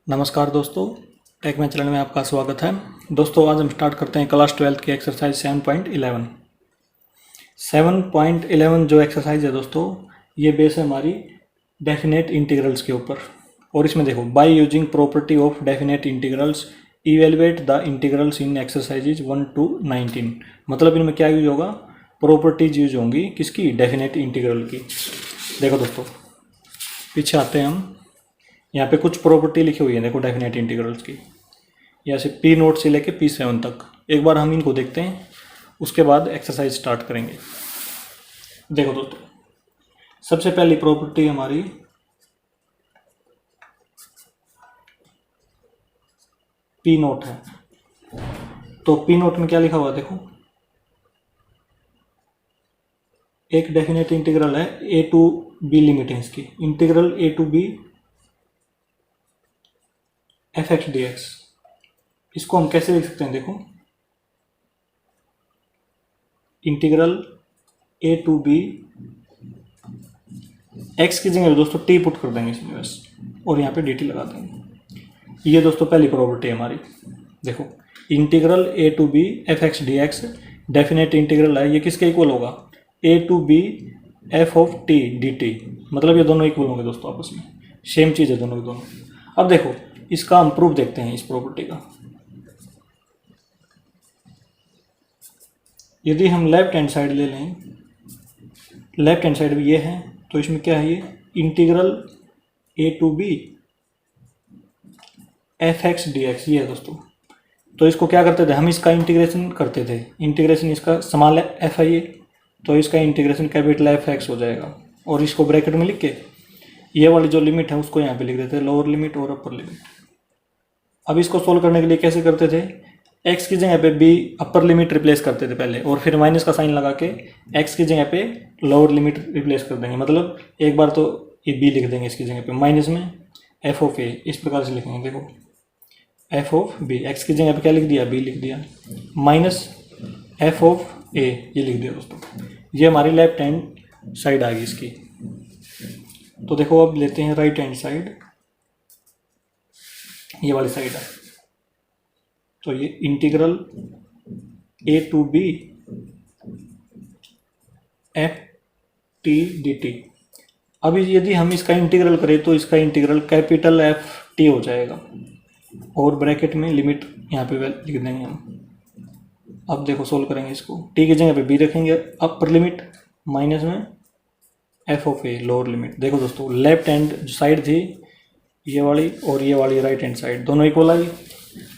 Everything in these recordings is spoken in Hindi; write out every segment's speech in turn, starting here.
नमस्कार दोस्तों, टेक में चैनल में आपका स्वागत है। दोस्तों आज हम स्टार्ट करते हैं क्लास 12 की एक्सरसाइज 7.11। 7.11 जो एक्सरसाइज है दोस्तों, ये बेस है हमारी डेफिनेट इंटीग्रल्स के ऊपर। और इसमें देखो, by using property of definite integrals evaluate the integrals in exercises 1 to 19। मतलब इनमें क्या यूज होगा, प्रॉपर्टीज यूज होंगी किसकी, डेफिनेट इंटीग्रल की। देखो दोस्तों, पीछे आते हैं हम। यहाँ पे कुछ प्रॉपर्टी लिखी हुई है, देखो डेफिनेट इंटीग्रल्स की, यहाँ से P0 से लेके P7 तक। एक बार हम इनको देखते हैं, उसके बाद एक्सरसाइज स्टार्ट करेंगे। देखो दोस्तों, सबसे पहली प्रॉपर्टी हमारी P0 है। तो P0 में क्या लिखा हुआ है, देखो एक डेफिनेट इंटीग्रल है, a to b लिमिट है इसकी, integral a to b fx dx। इसको हम कैसे लिख सकते हैं, देखो integral a to b x की जगह दोस्तों t पुट कर देंगे इसमें बस, और यहाँ पे dt लगा देंगे। ये दोस्तों पहली प्रॉपर्टी है हमारी। देखो integral a to b fx dx definite integral है, ये किसके इक्वल होगा, a to b f of t dt। मतलब ये दोनों इक्वल होंगे दोस्तों, आपस में सेम चीज़ है दोनों की दोनों। अब देखो इसका हम प्रूफ देखते हैं इस प्रॉपर्टी का। यदि हम लेफ्ट हैंड साइड ले लें, लेफ्ट हैंड साइड भी ये है, तो इसमें क्या है, ये integral a to b fx dx ये है दोस्तों। तो इसको क्या करते थे हम, इसका इंटीग्रेशन करते थे। इंटीग्रेशन इसका स्मॉल f है ये, तो इसका इंटीग्रेशन कैपिटल fx हो जाएगा। और इसको ब्रैकेट में लिख के ये वाली जो लिमिट है उसको यहाँ पे लिख देते हैं, लोअर लिमिट और अपर लिमिट। अब इसको सोल्व करने के लिए कैसे करते थे, x की जगह पे b अपर लिमिट रिप्लेस करते थे पहले, और फिर माइनस का साइन लगा के x की जगह पे लोअर लिमिट रिप्लेस कर देंगे। मतलब एक बार तो ये b लिख देंगे इसकी जगह पे, माइनस में f ऑफ a, इस प्रकार से लिखेंगे। देखो f ऑफ b, x की जगह पे क्या लिख दिया, b लिख दिया, माइनस f ऑफ a ये लिख दिया दोस्तों। ये हमारी लेफ्ट हैंड साइड आ गई इसकी। तो देखो अब लेते हैं राइट हैंड साइड, ये वाली साइड है। तो ये integral a to b f t dt। अब यदि हम इसका इंटीग्रल करें तो इसका इंटीग्रल कैपिटल F t हो जाएगा, और ब्रैकेट में लिमिट यहाँ पे लिख देंगे हम। अब देखो सोल्व करेंगे इसको, t की जगह पे b रखेंगे अपर लिमिट, माइनस में f of a lower limit. देखो दोस्तों, लेफ्ट हैंड साइड थी ये वाली, और ये वाली राइट हैंड साइड, दोनों इक्वल आ गई।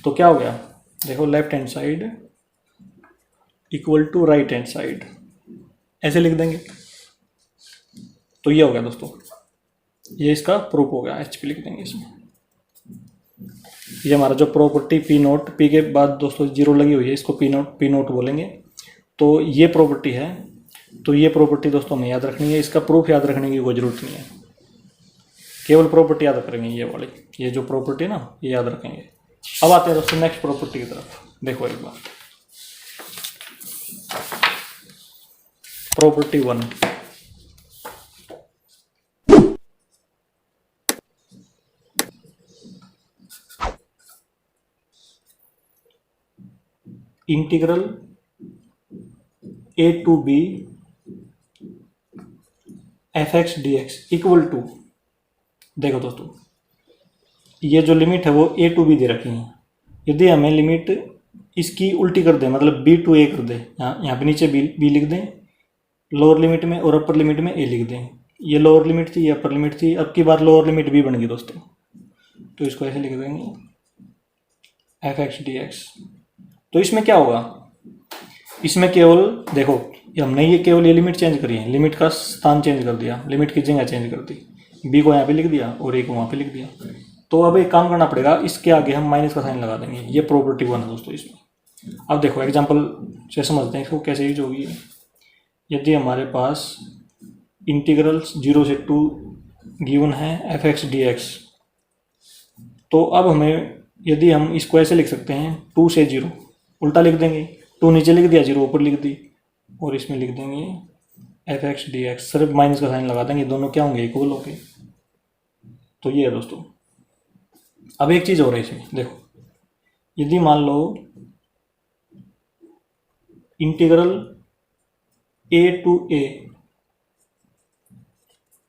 तो क्या हो गया, देखो left hand side equal to right hand side, ऐसे लिख देंगे। तो ये हो गया दोस्तों, ये इसका प्रूफ हो गया, HP लिख देंगे इसमें। ये हमारा जो प्रॉपर्टी P0, P के बाद दोस्तों जीरो लगी हुई है, इसको P0 बोलेंगे। तो ये प्रॉपर्टी है। तो ये प्रॉपर्टी दोस्तों हमें याद रखनी है, इसका प्रूफ याद रखने की कोई ज़रूरत नहीं है, केवल प्रॉपर्टी याद करेंगे। ये वाली, ये जो प्रॉपर्टी है ना, ये याद रखेंगे। अब आते हैं दोस्तों नेक्स्ट प्रॉपर्टी की तरफ। देखो एक बार, property 1, integral a to b fx dx equal to, देखो दोस्तों ये जो लिमिट है वो a to b दे रखी है। यदि हमें लिमिट इसकी उल्टी कर दें, मतलब b to a कर दें, यहाँ पे नीचे b लिख दें लोअर लिमिट में, और अपर लिमिट में a लिख दें। ये लोअर लिमिट थी, ये अपर लिमिट थी, अब की बार लोअर लिमिट b बन गई दोस्तों। तो इसको ऐसे लिख देंगे fx dx। तो इसमें क्या होगा, इसमें केवल देखो हमने ये केवल ये लिमिट चेंज करी है, लिमिट का स्थान चेंज कर दिया, लिमिट की जगह चेंज कर दी, b को यहाँ पे लिख दिया और a को वहाँ पे लिख दिया। तो अब एक काम करना पड़ेगा, इसके आगे हम माइनस का साइन लगा देंगे। ये प्रॉपर्टी 1 है दोस्तों इसमें। अब देखो एग्जांपल से समझते हैं इसको कैसे यूज होगी। यदि हमारे पास इंटीग्रल 0 से 2 गिवन है fx dx, तो अब हमें यदि हम इसको ऐसे लिख सकते हैं 2 से 0, उल्टा लिख देंगे, 2 नीचे लिख दिया, 0 ऊपर लिख दी, और इसमें लिख देंगे fx dx, सिर्फ माइनस का साइन लगा देंगे, दोनों क्या होंगे, इक्वल होंगे। तो ये है दोस्तों, अब एक चीज़ हो रही है इसमें, देखो, यदि मान लो integral a to a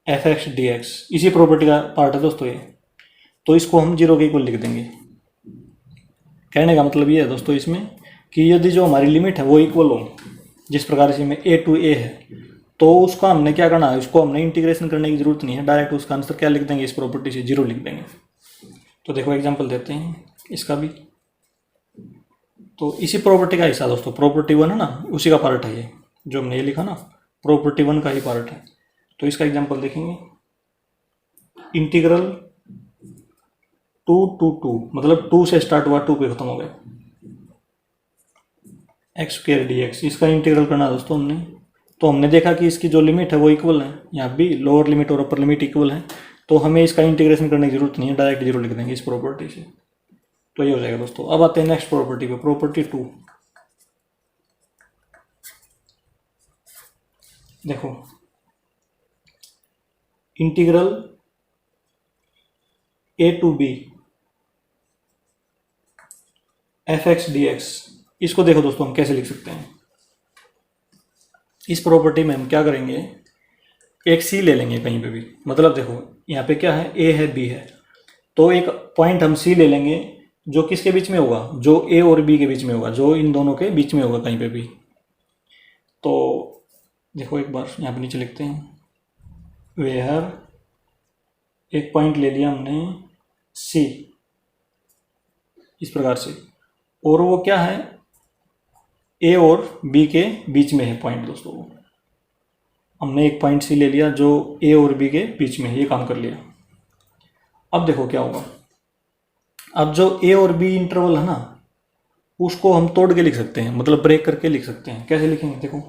f x d x, इसी प्रॉपर्टी का पार्ट है दोस्तों ये, तो इसको हम जीरो के इक्वल लिख देंगे। कहने का मतलब ये है दोस्तों इसमें कि यदि जो हमारी लिमिट है वो इक्वल हो, जिस प्रकार से में a टू a है, तो उसका हमने क्या करना है, उसको हमने इंटीग्रेशन करने की जरूरत नहीं है, डायरेक्ट उसका आंसर क्या लिख देंगे, इस प्रॉपर्टी से जीरो लिख देंगे। तो देखो एग्जांपल देते हैं इसका भी। तो इसी प्रॉपर्टी का हिस्सा दोस्तों, प्रॉपर्टी वन है ना, उसी का पार्ट है ये, जो हमने ये लिखा ना, प्रॉपर्टी वन का ही पार्ट है। तो इसका एग्जांपल देखेंगे, इंटीग्रल टू मतलब टू से स्टार्ट हुआ, टू पे खत्म हो गया, एक्स स्क्वायर डी एक्स, इसका इंटीग्रल करना है दोस्तों हमने। तो हमने देखा कि इसकी जो लिमिट है वो इक्वल है, यहाँ भी लोअर लिमिट और अपर लिमिट इक्वल है, तो हमें इसका इंटीग्रेशन करने की जरूरत नहीं है, डायरेक्ट जीरो लिख देंगे इस प्रॉपर्टी से। तो ये हो जाएगा दोस्तों। अब आते हैं नेक्स्ट प्रॉपर्टी पे, प्रॉपर्टी टू। देखो, integral a to b f x d x, इसको देखो दोस्तों हम कैसे लिख सकते हैं। इस प्रॉपर्टी में हम क्या करेंगे, एक सी ले लेंगे कहीं पे भी, मतलब देखो यहाँ पे क्या है, a है b है, तो एक पॉइंट हम सी ले लेंगे जो किसके बीच में होगा, जो a और b के बीच में होगा, जो इन दोनों के बीच में होगा कहीं पे भी। तो देखो एक बार यहाँ पे नीचे लिखते हैं, वेयर एक पॉइंट ले लिया हमने सी, इस प्रकार से, और वो क्या है, ए और बी के बीच में है पॉइंट दोस्तों। हमने एक पॉइंट सी ले लिया जो ए और बी के बीच में है, ये काम कर लिया। अब देखो क्या होगा, अब जो ए और बी इंटरवल है ना, उसको हम तोड़ के लिख सकते हैं, मतलब ब्रेक करके लिख सकते हैं। कैसे लिखेंगे, देखो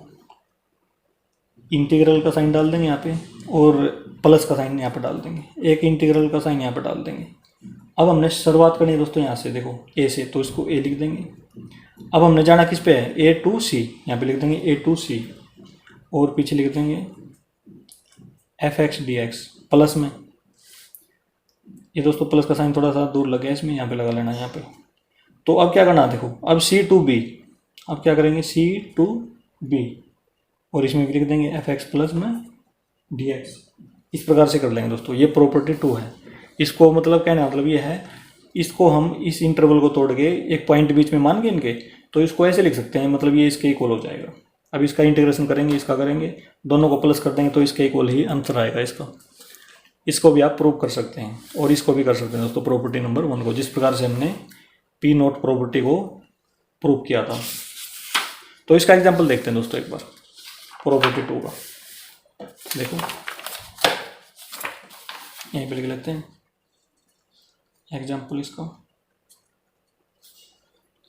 इंटीग्रल का साइन डाल देंगे यहाँ पे, और प्लस का साइन यहाँ पे डाल देंगे, एक इंटीग्रल का साइन यहाँ पे डाल देंगे। अब हमने शुरुआत करनी है दोस्तों यहाँ से, देखो ए से, तो इसको ए लिख देंगे। अब हमने जाना किस पे है, ए टू सी, यहाँ पे लिख देंगे ए टू सी, और पीछे लिख देंगे F x d x plus में। ये दोस्तों प्लस का साइन थोड़ा सा दूर लग गया इसमें, यहाँ पे लगा लेना यहाँ पे। तो अब क्या करना है, देखो अब सी टू बी, अब क्या करेंगे सी टू बी, और इसमें भी लिख देंगे एफ एक्स प्लस में डी एक्स। इस प्रकार से कर लेंगे दोस्तों, ये प्रॉपर्टी टू है। इसको मतलब कहने का मतलब ये है, इसको हम इस इंटरवल को तोड़ के एक पॉइंट बीच में मान के इनके, तो इसको ऐसे लिख सकते हैं, मतलब ये इसके इक्वल हो जाएगा। अब इसका इंटीग्रेशन करेंगे, इसका करेंगे, दोनों को प्लस कर देंगे, तो इसके इक्वल ही आंसर आएगा इसका। इसको भी आप प्रूव कर सकते हैं, और इसको भी कर सकते हैं दोस्तों, प्रॉपर्टी नंबर वन को, जिस प्रकार से हमने पी नोट प्रॉपर्टी को प्रूव किया था। तो इसका एग्जाम्पल देखते हैं दोस्तों एक बार, प्रॉपर्टी टू का। देखो यहीं पे लिख लेते हैं एग्जाम्पल इसका।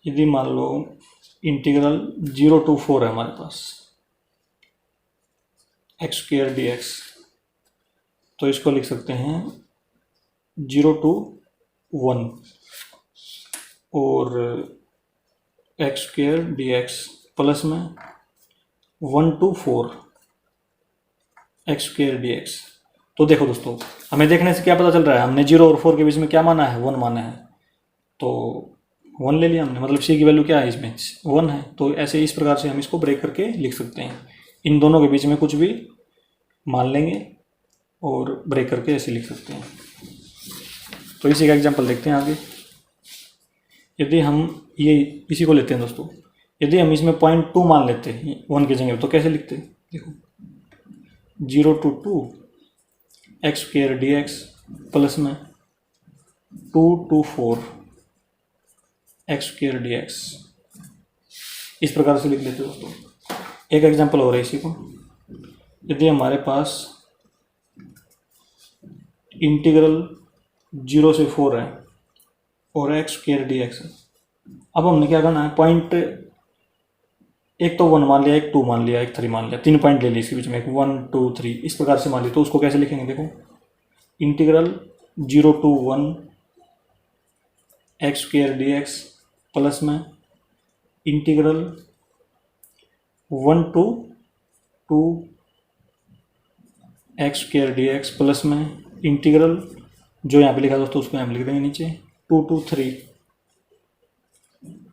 यदि मान लो इंटीग्रल 0 to 4 है हमारे पास, एक्स स्क्वायर डी एक्स, तो इसको लिख सकते हैं 0 to 1, और x square d x plus में 1 to 4 x square d x. तो देखो दोस्तों, हमें देखने से क्या पता चल रहा है, हमने 0 और 4 के बीच में क्या माना है, 1 माना है, तो 1 ले लिया हमने, मतलब सी की वैल्यू क्या है इसमें, 1 है। तो ऐसे इस प्रकार से हम इसको ब्रेक करके लिख सकते हैं, इन दोनों के बीच में कुछ भी मान लेंगे और ब्रेक करके ऐसे लिख सकते हैं। तो इसी का एग्जांपल देखते हैं आगे। यदि हम ये इसी को लेते हैं दोस्तों, यदि हम इसमें 0.2 मान लेते हैं 1 की जगह, तो कैसे लिखते हैं, देखो 0 to 2 x square d x plus में 2 to 4 x square d x, इस प्रकार से लिख लेते हैं दोस्तों। एक एग्जांपल हो रहा है इसी को, यदि हमारे पास इंटीग्रल 0 से 4 है और एक्स स्क्वायर डी एक्स है। अब हमने क्या करना है, पॉइंट एक तो 1 मान लिया, एक 2 मान लिया, एक 3 मान लिया, 3 पॉइंट ले लिए इसके बीच में, एक 1 2 3 इस प्रकार से मान लिया। तो उसको कैसे लिखेंगे, देखो integral 0 to 1 x square d x plus में integral 1 to 2 x square d x plus में इंटीग्रल, जो यहाँ पे लिखा दोस्तों उसको यहाँ पे लिख देंगे नीचे 2 to 3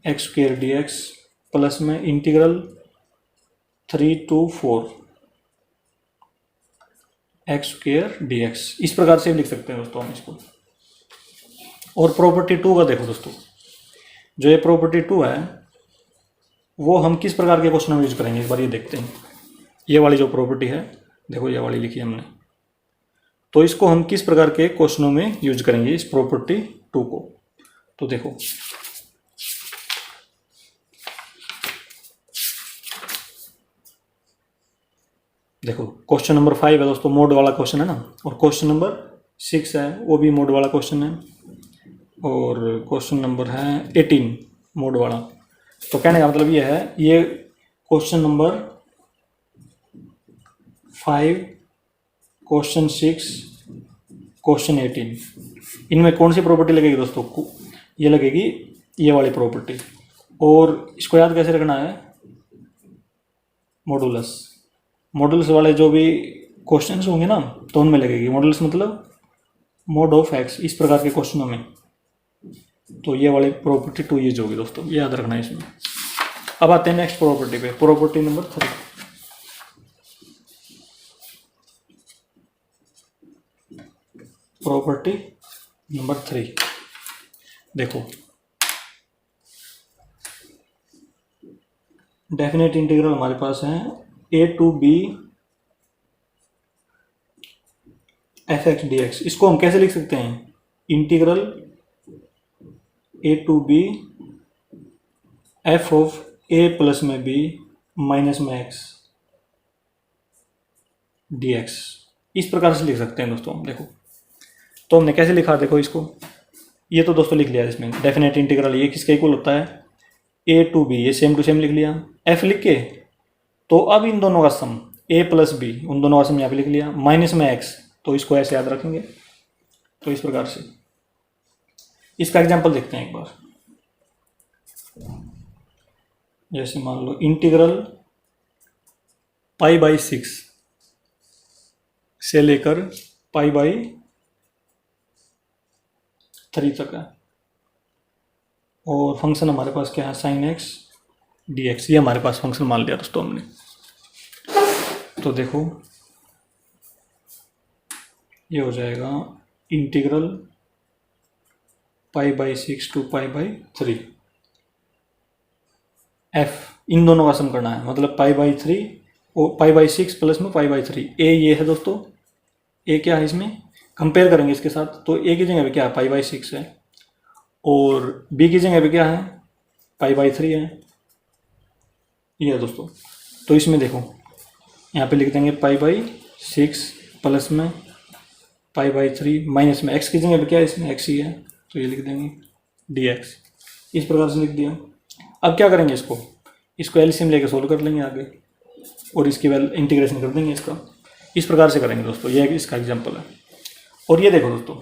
x square d x plus में integral 3 to 4 x square d x. इस प्रकार से लिख सकते हैं दोस्तों हम इसको। और प्रॉपर्टी 2 का देखो दोस्तों, जो ये प्रॉपर्टी 2 है वो हम किस प्रकार के क्वेश्चन में यूज करेंगे एक बार ये देखते हैं। ये वाली जो प्रॉपर्टी है देखो, ये वाली लिखी हमने, तो इसको हम किस प्रकार के क्वेश्चनों में यूज करेंगे इस प्रॉपर्टी 2 को। तो देखो क्वेश्चन नंबर 5 है दोस्तों, मोड वाला क्वेश्चन है ना, और क्वेश्चन नंबर 6 है वो भी मोड वाला क्वेश्चन है, और क्वेश्चन नंबर है 18 मोड वाला। तो कहने का मतलब ये है, ये क्वेश्चन नंबर 5, क्वेश्चन 6, क्वेश्चन 18, इनमें कौन सी प्रॉपर्टी लगेगी दोस्तों? ये लगेगी ये वाली प्रॉपर्टी। और इसको याद कैसे रखना है? मॉडुलस। मॉडुलस वाले जो भी क्वेश्चंस होंगे ना तो उनमें लगेगी। मॉडुलस मतलब मोड ऑफ एक्स, इस प्रकार के क्वेश्चनों में तो ये वाली प्रॉपर्टी 2 यूज होगी दोस्तों, ये याद रखना है इसमें। अब आते हैं नेक्स्ट प्रॉपर्टी पे, प्रॉपर्टी नंबर 3। प्रॉपर्टी नंबर 3 देखो, डेफिनेट इंटीग्रल हमारे पास है a to b f(x) dx। इसको हम कैसे लिख सकते हैं? Integral a to b f of a plus में b माइनस में x dx, इस प्रकार से लिख सकते हैं दोस्तों। देखो तो हमने कैसे लिखा, देखो इसको, ये तो दोस्तों लिख लिया इसमें डेफिनेट इंटीग्रल ये किसका इक्वल होता है? a to b, ये सेम टू सेम लिख लिया। f लिख के तो अब इन दोनों का सम a प्लस b, उन दोनों का सम यहाँ पे लिख लिया, माइनस में x, तो इसको ऐसे याद रखेंगे। तो इस प्रकार से इसका एग्जांपल देखते हैं एक बार। जैसे मान लो इंटीग्रल π/6 से लेकर π/3 तक है, और फंक्शन हमारे पास क्या है? sin x dx, ये हमारे पास फंक्शन मान लिया दोस्तों हमने। तो देखो ये हो जाएगा इंटीग्रल π/6 to π/3 f, इन दोनों का सम करना है, मतलब π/3 और π/6 प्लस में π/3। a ये है दोस्तों, a क्या है इसमें, कंपेयर करेंगे इसके साथ, तो a की जगह पे क्या है? π/6 है, और b की जगह पे क्या है? π/3 है, ये है दोस्तों। तो इसमें देखो यहाँ पे लिख देंगे π/6 प्लस में π/3 माइनस में x की जगह पे क्या है? इसमें x ही है, तो ये लिख देंगे dx, इस प्रकार से लिख दिया। अब क्या करेंगे, इसको एलसीएम लेके सोल्व कर लेंगे आगे, और इसकी वैल्यू इंटीग्रेशन कर देंगे इसका। इस प्रकार से करेंगे दोस्तों, ये इसका एग्जांपल है। और ये देखो दोस्तों,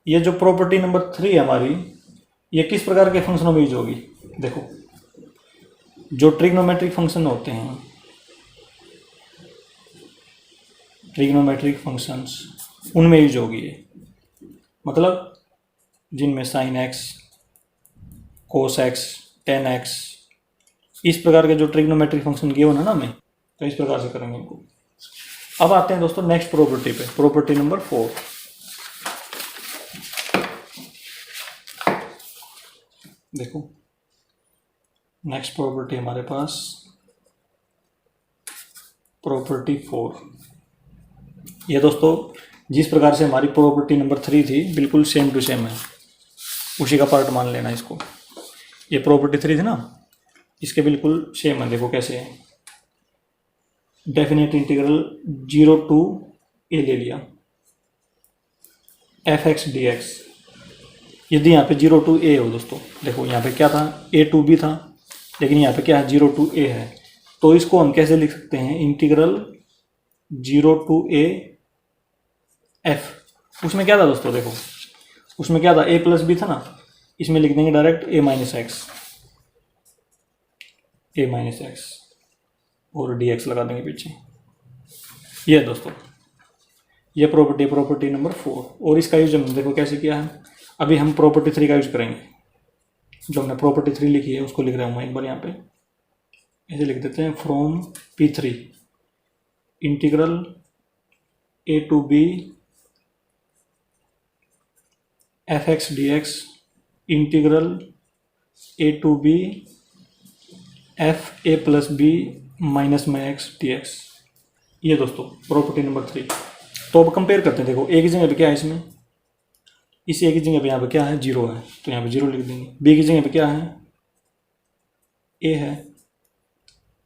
ये जो प्रॉपर्टी नंबर 3 है हमारी, ये किस प्रकार के फंक्शनों में यूज होगी? देखो जो ट्रिग्नोमेट्रिक फंक्शन होते हैं, ट्रिग्नोमेट्रिक फंक्शंस, उनमें यूज होगी ये, मतलब जिनमें sin x, cos x, tan x, इस प्रकार के जो ट्रिग्नोमेट्रिक फंक्शन गिवन है ना हमें, तो इस प्रकार से करेंगे इनको। अब आते हैं दोस्तों नेक्स्ट प्रॉपर्टी पे, प्रॉपर्टी नंबर 4। देखो नेक्स्ट प्रॉपर्टी हमारे पास प्रॉपर्टी 4। ये दोस्तों जिस प्रकार से हमारी प्रॉपर्टी नंबर 3 थी बिल्कुल सेम टू सेम है, उसी का पार्ट मान लेना इसको। ये प्रॉपर्टी 3 थी ना, इसके बिल्कुल सेम है। देखो कैसे है, डेफिनेट इंटीग्रल 0 to a ले लिया f(x) dx। यदि यहाँ पे 0 to a हो दोस्तों, देखो यहाँ पे क्या था? a to b था, लेकिन यहाँ पे क्या है? 0 to a है, तो इसको हम कैसे लिख सकते हैं? Integral 0 to a f। उसमें क्या था दोस्तों? देखो उसमें क्या था? a प्लस बी था ना, इसमें लिख देंगे डायरेक्ट a माइनस एक्स और dx लगा देंगे पीछे। ये दोस्तों ये प्रॉपर्टी नंबर 4, और इसका यूज हम देखो कैसे किया है। अभी हम प्रॉपर्टी 3 का यूज करेंगे। जो हमने प्रॉपर्टी 3 लिखी है उसको लिख रहा हूँ मैं एक बार यहाँ पे, ऐसे लिख देते हैं from P3 integral a to b fx dx integral a to b f a plus b minus में x dx। ये दोस्तों प्रॉपर्टी नंबर 3। तो अब कंपेयर करते हैं। देखो ए की जगह पे क्या है, इसमें इस ए की जगह पे यहाँ पे क्या है, 0 है, तो यहाँ पे 0 लिख देंगे। बी की जगह पे क्या है, ए है,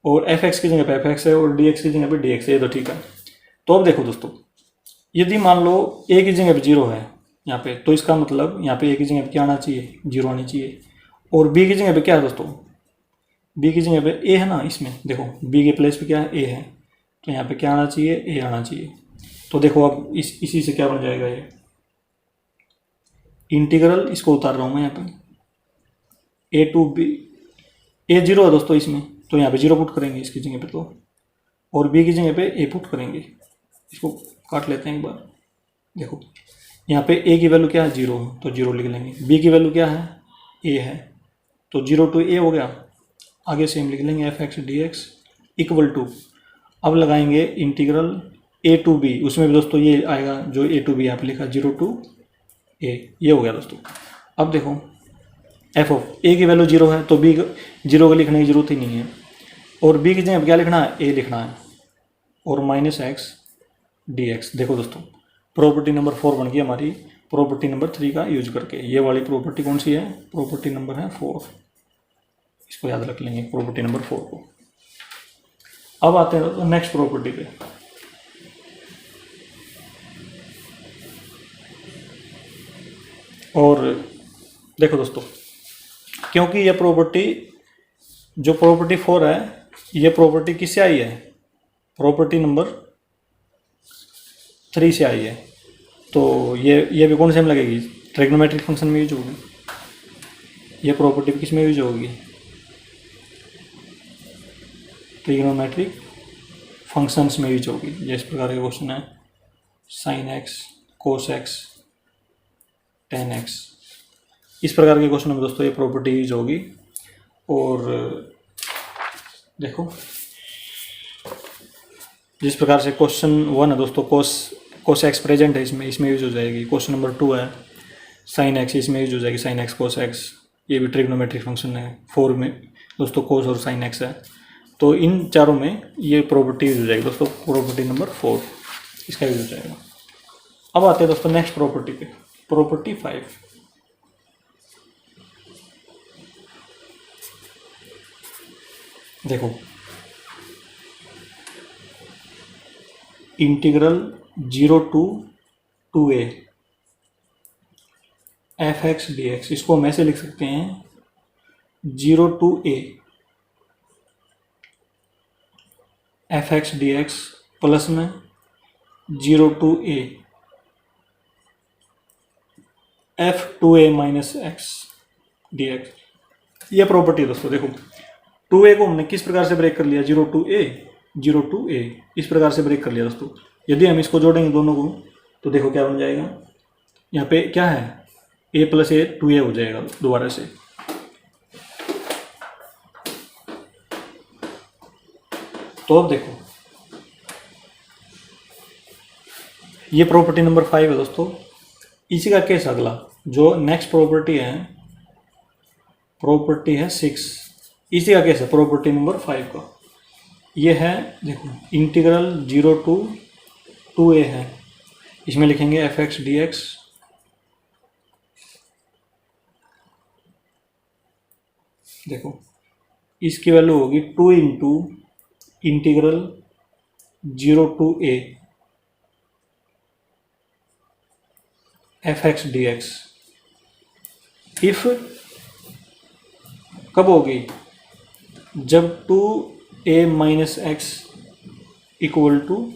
और एफ एक्स की जगह पे एफ एक्स है, और डी एक्स की जगह पे डी एक्स है। ये तो ठीक है। तो अब देखो दोस्तों, यदि मान लो ए की जगह पे 0 है यहाँ पे, तो इसका मतलब यहाँ पे ए की जगह पे क्या आना चाहिए, 0 आनी चाहिए। और बी की जगह पे क्या है दोस्तों, बी की जगह पे ए है ना, इसमें देखो बी के प्लेस पे क्या है, ए है, तो यहाँ पे क्या आना चाहिए, ए आना चाहिए। तो देखो अब इसी से क्या बन जाएगा, ये इंटीग्रल, इसको उतार रहा हूँ मैं यहाँ पे, ए टू बी, ए 0 है दोस्तों इसमें, तो यहाँ पे 0 पुट करेंगे इसकी जगह पे, तो और बी की जगह पे ए पुट करेंगे। इसको काट लेते हैं एक बार। देखो यहाँ पे ए की वैल्यू क्या है, 0, तो 0 लिख लेंगे। बी की वैल्यू क्या है, ए है, तो 0 to a हो गया। आगे सेम लिख लेंगे f x d x equal to, अब लगाएंगे इंटीग्रल a to b, उसमें भी दोस्तों ये आएगा जो a to b यहाँ पे लिखा, 0 to a, ये हो गया दोस्तों। अब देखो एफ ऑफ ए की वैल्यू 0 है, तो बी 0 का लिखने की जरूरत ही नहीं है, और बी की जगह क्या लिखना है, ए लिखना है, और माइनस एक्स डी एक्स। देखो दोस्तों प्रॉपर्टी नंबर 4 बन गई हमारी प्रॉपर्टी नंबर 3 का यूज करके। ये वाली प्रॉपर्टी कौन सी है, प्रॉपर्टी नंबर है 4, इसको याद रख लेंगे प्रॉपर्टी नंबर 4 को। अब आते हैं नेक्स्ट प्रॉपर्टी पे। और देखो दोस्तों, क्योंकि ये प्रॉपर्टी जो प्रॉपर्टी 4 है, ये प्रॉपर्टी किससे आई है, प्रॉपर्टी नंबर 3 से आई है, तो ये भी कौन से में लगेगी, ट्रिग्नोमेट्रिक फंक्शन में यूज होगी। ये प्रॉपर्टी किस में यूज होगी, ट्रिग्नोमेट्रिक फंक्शंस में यूज होगी। जिस प्रकार के क्वेश्चन है sine x, cos x, ten x, इस प्रकार के क्वेश्चन में दोस्तों ये प्रॉपर्टी यूज होगी। और देखो जिस प्रकार से क्वेश्चन 1 है दोस्तों, कोस एक्स प्रेजेंट है इसमें यूज हो जाएगी। क्वेश्चन नंबर 2 है साइन एक्स, इसमें यूज हो जाएगी साइन एक्स कोस एक्स, ये भी ट्रिग्नोमेट्रिक फंक्शन है। 4 में दोस्तों कोस और साइन एक्स है, तो इन चारों में ये प्रॉपर्टी यूज हो जाएगी दोस्तों, प्रॉपर्टी नंबर 4 इसका यूज हो जाएगा। अब आते हैं दोस्तों नेक्स्ट प्रॉपर्टी पे, प्रॉपर्टी 5। देखो integral 0 to 2a F x d x, इसको हम ऐसे लिख सकते हैं 0 to a f x d x plus में 0 to a F 2a minus x d x. ये प्रॉपर्टी है दोस्तों। देखो 2a को हमने किस प्रकार से ब्रेक कर लिया, 0 to a इस प्रकार से ब्रेक कर लिया दोस्तों। यदि हम इसको जोड़ेंगे दोनों को, तो देखो क्या बन जाएगा, यहाँ पे क्या है, a प्लस ए 2a हो जाएगा दोबारा से। तो अब देखो ये प्रॉपर्टी नंबर 5 है दोस्तों। इसी का केस अगला जो नेक्स्ट प्रॉपर्टी है 6, इसी का केस है प्रॉपर्टी नंबर 5 का। ये है देखो इंटीग्रल 0 to 2a है, इसमें लिखेंगे एफ एक्स डी एक्स देखो इसकी वैल्यू होगी 2 into integral 0 to a f x d x. If कब होगी, जब 2a minus x equal to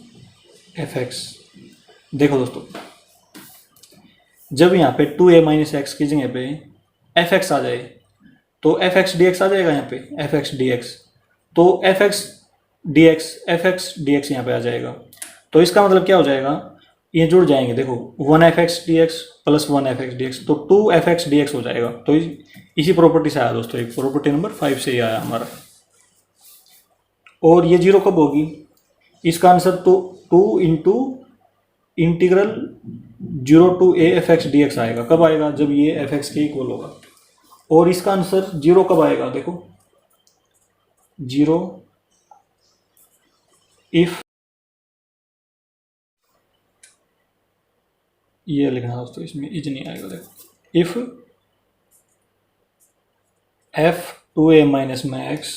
f x. देखो दोस्तों जब यहाँ पे 2a माइनस एक्स की जगह पे एफ एक्स आ जाए, तो एफ एक्स डी एक्स आ जाएगा यहाँ पे, एफ एक्स डी एक्स, तो एफ एक्स डी एक्स यहाँ पे आ जाएगा। तो इसका मतलब क्या हो जाएगा, ये जुड़ जाएंगे। देखो 1 F x d x plus 1 F x d x, तो 2 एफ एक्स डी एक्स हो जाएगा। तो इसी प्रॉपर्टी से आया दोस्तों, एक प्रॉपर्टी नंबर 5 से ही आया हमारा। और ये जीरो कब होगी, इसका आंसर तो 2 into integral 0 to a f x d x आएगा। कब आएगा, जब ये एफ एक्स के इक्वल होगा। और इसका आंसर जीरो कब आएगा, देखो जीरो इफ, ये लिखना दोस्तों, इसमें इज नहीं आएगा। देखो if f two a minus max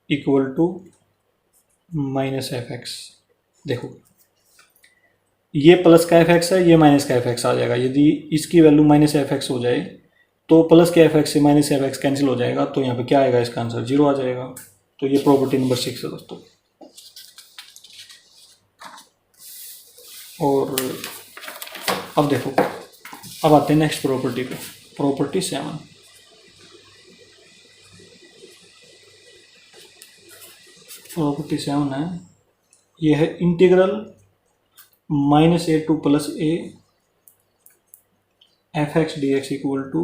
equal to minus f x. देखो ये प्लस का एफ एक्स है, ये माइनस का एफ एक्स आ जाएगा। यदि इसकी वैल्यू माइनस एफ एक्स हो जाए तो प्लस के एफ एक्स से माइनस एफ एक्स कैंसिल हो जाएगा, तो यहाँ पे क्या आएगा, इसका आंसर जीरो आ जाएगा। तो ये प्रॉपर्टी नंबर 6 है दोस्तों। और अब देखो, अब आते हैं नेक्स्ट प्रॉपर्टी पे, प्रॉपर्टी 7। प्रॉपर्टी 7 है, ये है integral minus a to plus a f x d x equal to,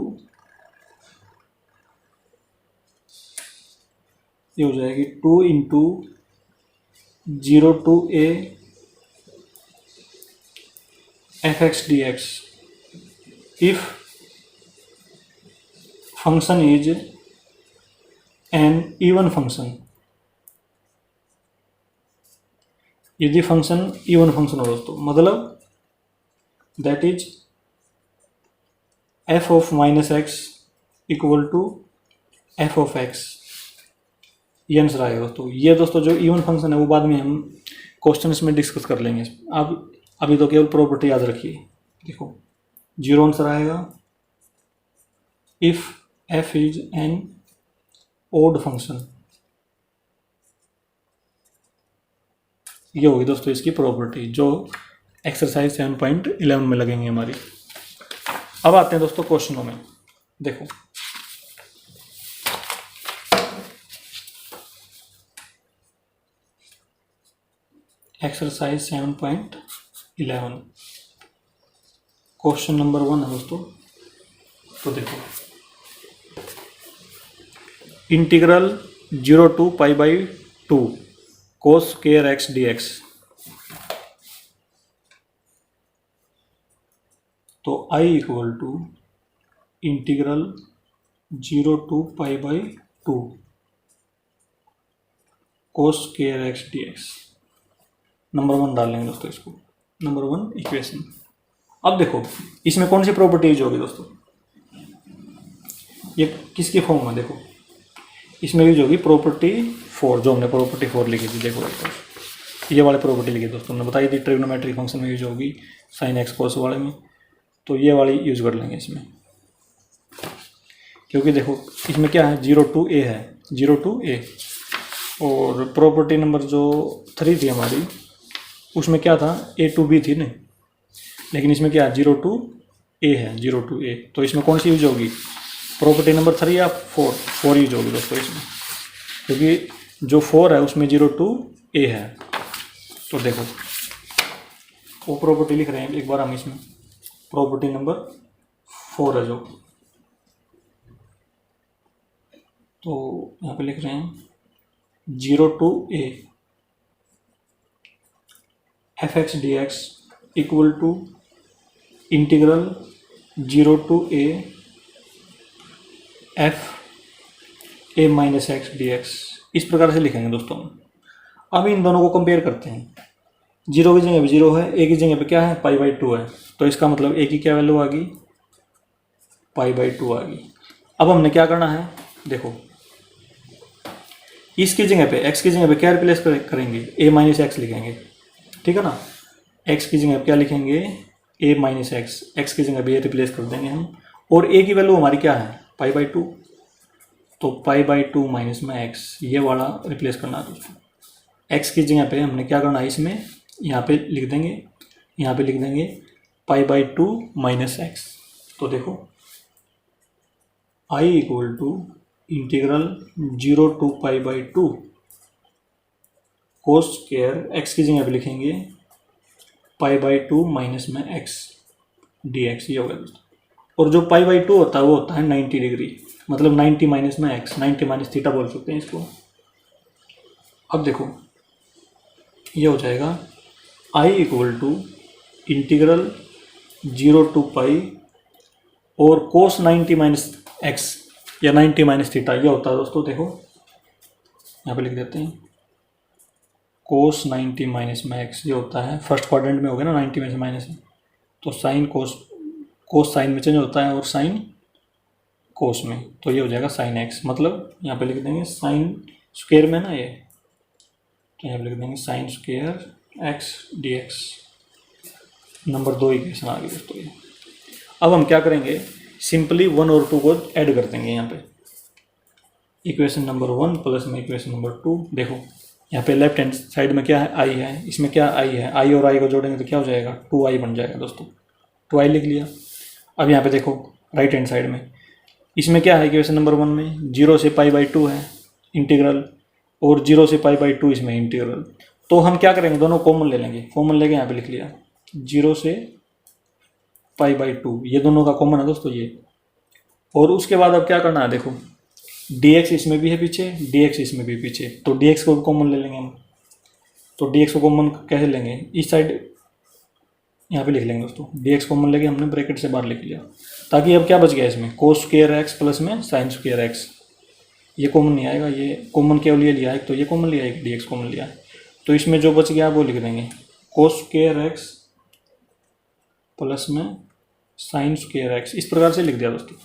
ये हो जाएगी 2 into 0 to a f x d x if function is an even function. यदि फंक्शन इवन फंक्शन हो दोस्तों, मतलब that is f of minus x equal to f of x, ये आंसर आएगा दोस्तों। ये दोस्तों जो इवन फंक्शन है वो बाद में हम क्वेश्चंस में डिस्कस कर लेंगे। अब अभी तो केवल प्रॉपर्टी याद रखिए। देखो जीरो आंसर आएगा if f is an odd function. ये होगी दोस्तों इसकी प्रॉपर्टी, जो एक्सरसाइज 7.11 में लगेंगे हमारी। अब आते हैं दोस्तों क्वेश्चनों में। देखो एक्सरसाइज 7.11 क्वेश्चन नंबर 1 है दोस्तों। तो देखो integral 0 to pi by 2 cos square x d x. तो I equal to integral 0 to pi by 2 cos square x d x. Number 1 डाल लेंगे दोस्तों इसको, नंबर 1 इक्वेशन। अब देखो इसमें कौन सी प्रॉपर्टी यूज होगी दोस्तों, ये किसकी फॉर्म है। देखो इसमें यूज होगी प्रॉपर्टी 4, जो हमने प्रॉपर्टी 4 लिखी थी। देखो ये वाली प्रॉपर्टी लिखी दोस्तों, हमने बताई थी ट्रिग्नोमेट्रिक फंक्शन में यूज होगी, साइन एक्स कोस वाले में। तो ये वाली यूज कर लेंगे इसमें, क्योंकि देखो इसमें क्या है, 0 टू ए है, 0 टू ए। और प्रॉपर्टी नंबर जो 3 थी हमारी, उसमें क्या था, ए टू बी थी नहीं, लेकिन इसमें क्या है 0 टू ए है, 0 टू ए। तो इसमें कौन सी यूज होगी, प्रॉपर्टी नंबर 3 या 4 यूज होगी दोस्तों इसमें, क्योंकि जो 4 है उसमें 0 टू ए है। तो देखो वो प्रॉपर्टी लिख रहे हैं एक बार हम इसमें, प्रॉपर्टी नंबर 4 है जो, तो यहाँ पे लिख रहे हैं 0 to a f x d x equal to integral 0 to a f a minus x d x. इस प्रकार से लिखेंगे दोस्तों। अब इन दोनों को कंपेयर करते हैं। 0 की जगह पे 0 है, ए की जगह पे क्या है, पाई बाई 2 है। तो इसका मतलब ए की क्या वैल्यू आ गई, पाई बाई 2 आ गई। अब हमने क्या करना है, देखो इसकी जगह पे, एक्स की जगह पे क्या रिप्लेस करेंगे, ए माइनस एक्स लिखेंगे, ठीक है ना। एक्स की जगह पे क्या लिखेंगे, ए माइनस एक्स, एक्स की जगह पे ए रिप्लेस कर देंगे हम। और ए की वैल्यू हमारी क्या है, पाई बाई 2, तो पाई बाई 2 माइनस में एक्स, ये वाला रिप्लेस करना है दोस्तों। एक्स की जगह पे हमने क्या करना है, इसमें यहाँ पे लिख देंगे, यहाँ पे लिख देंगे पाई बाई 2 माइनस एक्स। तो देखो I equal to integral 0 to pi by 2 cos square, x की जगह पे लिखेंगे π/2 माइनस में x dx, ये हो गया दोस्तों। और जो π/2 होता है वो होता है 90 डिग्री, मतलब 90 माइनस में x, 90 माइनस थीटा बोल सकते हैं इसको। अब देखो ये हो जाएगा I equal to integral 0 to pi और कोस 90 माइनस एक्स या 90 माइनस थीटा, ये होता है दोस्तों। देखो यहाँ पे लिख देते हैं कोस 90 माइनस में एक्स, ये होता है फर्स्ट क्वाड्रेंट में हो गया ना 90 में से माइनस है, तो साइन कोस साइन में चेंज होता है और साइन कोस में, तो ये हो जाएगा साइन एक्स। मतलब यहाँ पे लिख देंगे साइन स्क्वायर में ना ये, तो यहाँ पे लिख देंगे sine square x d x. Number 2 equation आ गई दोस्तों ये। अब हम क्या करेंगे, सिंपली 1 और 2 को ऐड कर देंगे यहाँ पे। इक्वेशन नंबर 1 प्लस में इक्वेशन नंबर 2। देखो यहाँ पे लेफ्ट हैंड साइड में क्या है, आई है, इसमें क्या आई है, आई और आई को जोड़ेंगे तो क्या हो जाएगा, 2i बन जाएगा दोस्तों। 2i लिख लिया। अब यहाँ पे देखो राइट हैंड साइड में इसमें क्या है, इक्वेशन नंबर 1 में 0 से π/2 है इंटीग्रल, और 0 से π/2 इसमें इंटीग्रल। तो हम क्या करेंगे, दोनों कॉमन ले लेंगे, कॉमन लेके यहाँ पे लिख लिया 0 से π/2, ये दोनों का कॉमन है दोस्तों ये। और उसके बाद अब क्या करना है, देखो dx इसमें भी है पीछे, dx इसमें भी पीछे, तो dx को भी कॉमन ले लेंगे हम। तो dx को कॉमन कैसे लेंगे, इस साइड यहाँ पे लिख लेंगे दोस्तों, dx कॉमन लेके हमने ब्रैकेट से बाहर लिख लिया, ताकि अब क्या बच गया इसमें, कोस स्क्वायर एक्स प्लस में साइन स्क्वायर एक्स। ये कॉमन नहीं आएगा, ये कॉमन केवल ये लिया है, तो ये कॉमन लिया है, dx कॉमन लिया है, तो इसमें जो बच गया वो लिख देंगे कोस स्क्वायर एक्स प्लस में साइन स्क्वायर एक्स, इस प्रकार से लिख दिया दोस्तों।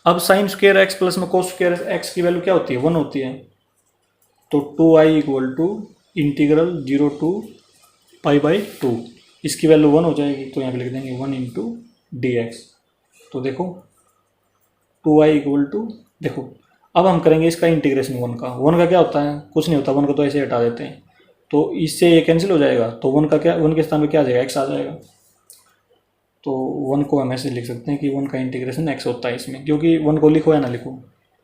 अब साइन स्क्वायर एक्स प्लस में कोस स्क्वायर एक्स की वैल्यू क्या होती है, 1 होती है, तो 2i equal to integral 0 to π/2, इसकी वैल्यू 1 हो जाएगी, तो यहाँ पे लिख देंगे 1 इंटू dx। तो देखो 2i इक्वल टू, देखो अब हम करेंगे इसका इंटीग्रेशन 1 का। 1 का क्या होता है, कुछ नहीं होता, 1 को तो ऐसे हटा देते हैं, तो इससे ये कैंसिल हो जाएगा, तो 1 का क्या, 1 के स्थान पे क्या आ जाएगा, x आ जाएगा। तो 1 को हम ऐसे लिख सकते हैं कि 1 का इंटीग्रेशन x होता है इसमें, क्योंकि 1 को लिखो या ना लिखो,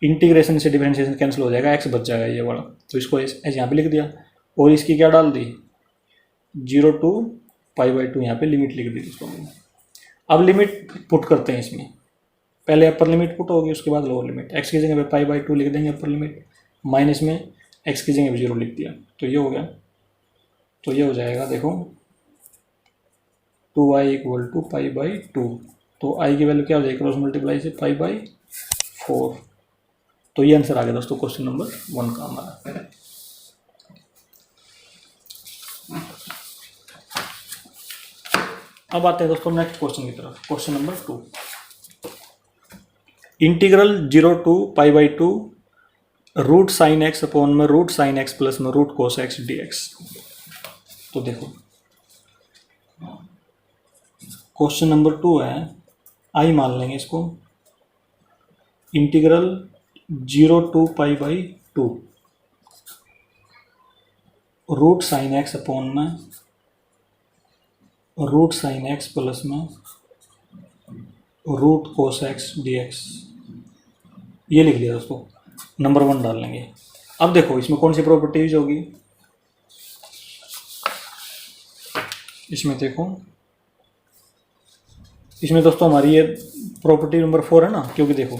इंटीग्रेशन से डिफरेंशिएशन कैंसिल हो जाएगा, x बच जाएगा ये वाला, तो इसको ऐसे यहाँ पे लिख दिया। और इसकी क्या डाल दी, 0 टू π/2, यहाँ पे लिमिट लिख दी इसको मैंने। अब लिमिट पुट करते हैं इसमें, पहले अपर लिमिट पुट होगी, उसके बाद लोअर लिमिट। x की जगह पे π/2 लिख देंगे अपर लिमिट, माइनस में x की जगह पे 0 लिख दिया, तो ये हो गया। तो ये हो जाएगा देखो 2i इक्वल टू π/2, तो i की वैल्यू क्या हो जाएगी, क्रॉस मल्टीप्लाई से π/4। तो ये आंसर आ गया दोस्तों क्वेश्चन नंबर 1 का हमारा। अब आते हैं दोस्तों नेक्स्ट क्वेश्चन की तरफ, question number 2। Integral 0 to π/2 root sine x upon में रूट साइन एक्स प्लस में रूट कोस एक्स dx। तो देखो क्वेश्चन नंबर 2 है, आई मान लेंगे इसको, integral 0 to π/2 root sine x upon में रूट साइन एक्स प्लस में रूट कोस एक्स dx, ये लिख लिया दोस्तों। नंबर 1 डाल लेंगे। अब देखो इसमें कौन सी प्रॉपर्टीज होगी, इसमें देखो, इसमें दोस्तों हमारी ये प्रॉपर्टी नंबर 4 है ना, क्योंकि देखो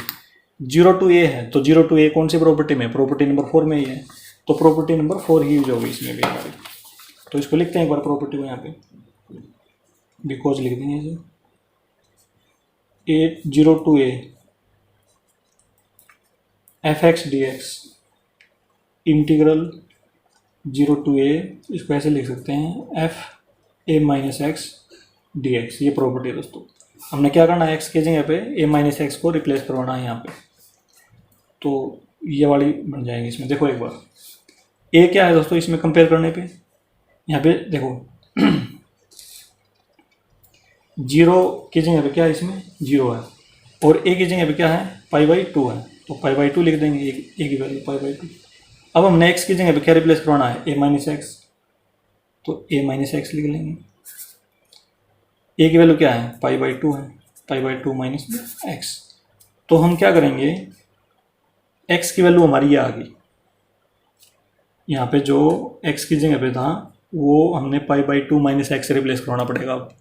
0 टू a है, तो 0 टू a कौन सी प्रॉपर्टी में, प्रॉपर्टी नंबर 4 में ही है, तो प्रॉपर्टी नंबर 4 ही यूज होगी इसमें भी हमारी। तो इसको लिखते हैं एक बार प्रॉपर्टी को, यहाँ पे बिकॉज लिख देंगे इसे, 0 to a f(x) dx integral 0 to a, इसको ऐसे लिख सकते हैं f(a माइनस x) dx, ये प्रॉपर्टी है दोस्तों। हमने क्या करना है, x की जगह पे a माइनस x को रिप्लेस करवाना है यहाँ पे, तो ये वाली बन जाएगी इसमें। देखो एक बार a क्या है दोस्तों, इसमें कंपेयर करने पे यहाँ पे देखो 0 की जगह पे क्या है, इसमें 0 है, और a की जगह पे क्या है, π/2 है, तो π/2 लिख देंगे, a की वैल्यू π/2। अब हमने x की जगह पे क्या रिप्लेस करवाना है, a माइनस x, तो a माइनस x लिख लेंगे। a की वैल्यू क्या है, π/2 है, π/2 माइनस x। तो हम क्या करेंगे, x की वैल्यू हमारी ये आ गई, यहाँ पे जो x की जगह पे था वो हमने पाई बाई टू माइनस एक्स से रिप्लेस करवाना पड़ेगा अब।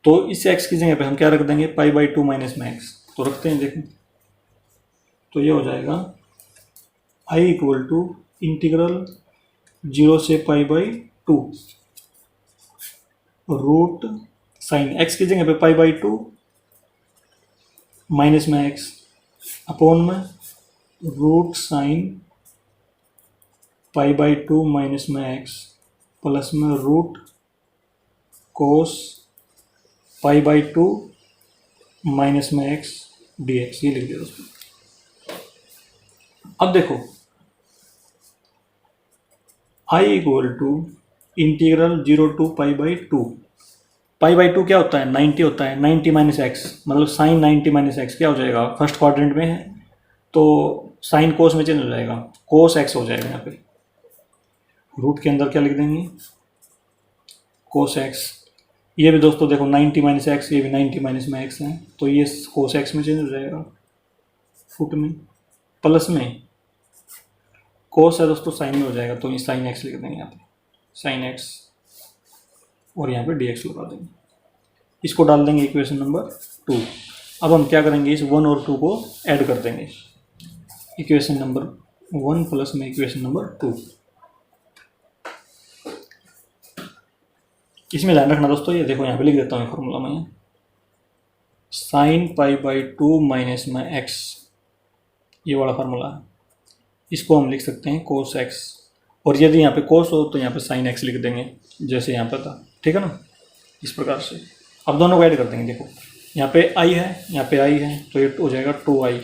तो इस एक्स की जगह पे हम क्या रख देंगे, पाई बाई टू माइनस में एक्स। तो रखते हैं, देखो तो ये हो जाएगा आई इक्वल टू इंटीग्रल 0 से pi by two root sine x की जगह पे पाई बाई टू माइनस में एक्स अपॉन में root sine pi by two minus में एक्स प्लस में root cos pi by two minus में एक्स डी एक्स, ये लिख दिया दोस्तों। अब देखो I equal to integral 0 to pi by two. Pi by two क्या होता है, 90 होता है। 90 माइनस एक्स मतलब साइन 90 माइनस एक्स क्या हो जाएगा, फर्स्ट क्वाड्रेंट में है तो साइन कोस में चेंज हो जाएगा, कोस एक्स हो जाएगा। यहाँ पे रूट के अंदर क्या लिख देंगे, कोस एक्स। ये भी दोस्तों देखो 90 माइनस एक्स, ये भी 90 माइनस में एक्स है, तो ये कोस एक्स में चेंज हो जाएगा फुट में, प्लस में कोस है दोस्तों साइन में हो जाएगा, तो ये साइन एक्स लिख देंगे यहाँ पे, साइन एक्स, और यहाँ पे डी एक्स लगा देंगे। इसको डाल देंगे इक्वेशन नंबर 2। अब हम क्या करेंगे, इस 1 और 2 को ऐड कर देंगे, इक्वेशन नंबर 1 प्लस में इक्वेशन नंबर 2। इसमें ध्यान रखना दोस्तों, ये देखो यहाँ पे लिख देता हूँ फॉर्मूला में, sign pi by two minus में एक्स, ये वाला फार्मूला है। इसको हम लिख सकते हैं कोस एक्स, और यदि यहाँ पे कोस हो तो यहाँ पे साइन एक्स लिख देंगे जैसे यहाँ पे था, ठीक है ना, इस प्रकार से। अब दोनों को ऐड कर देंगे, देखो यहाँ पे आई है, यहाँ पे आई है, तो ये हो जाएगा 2i।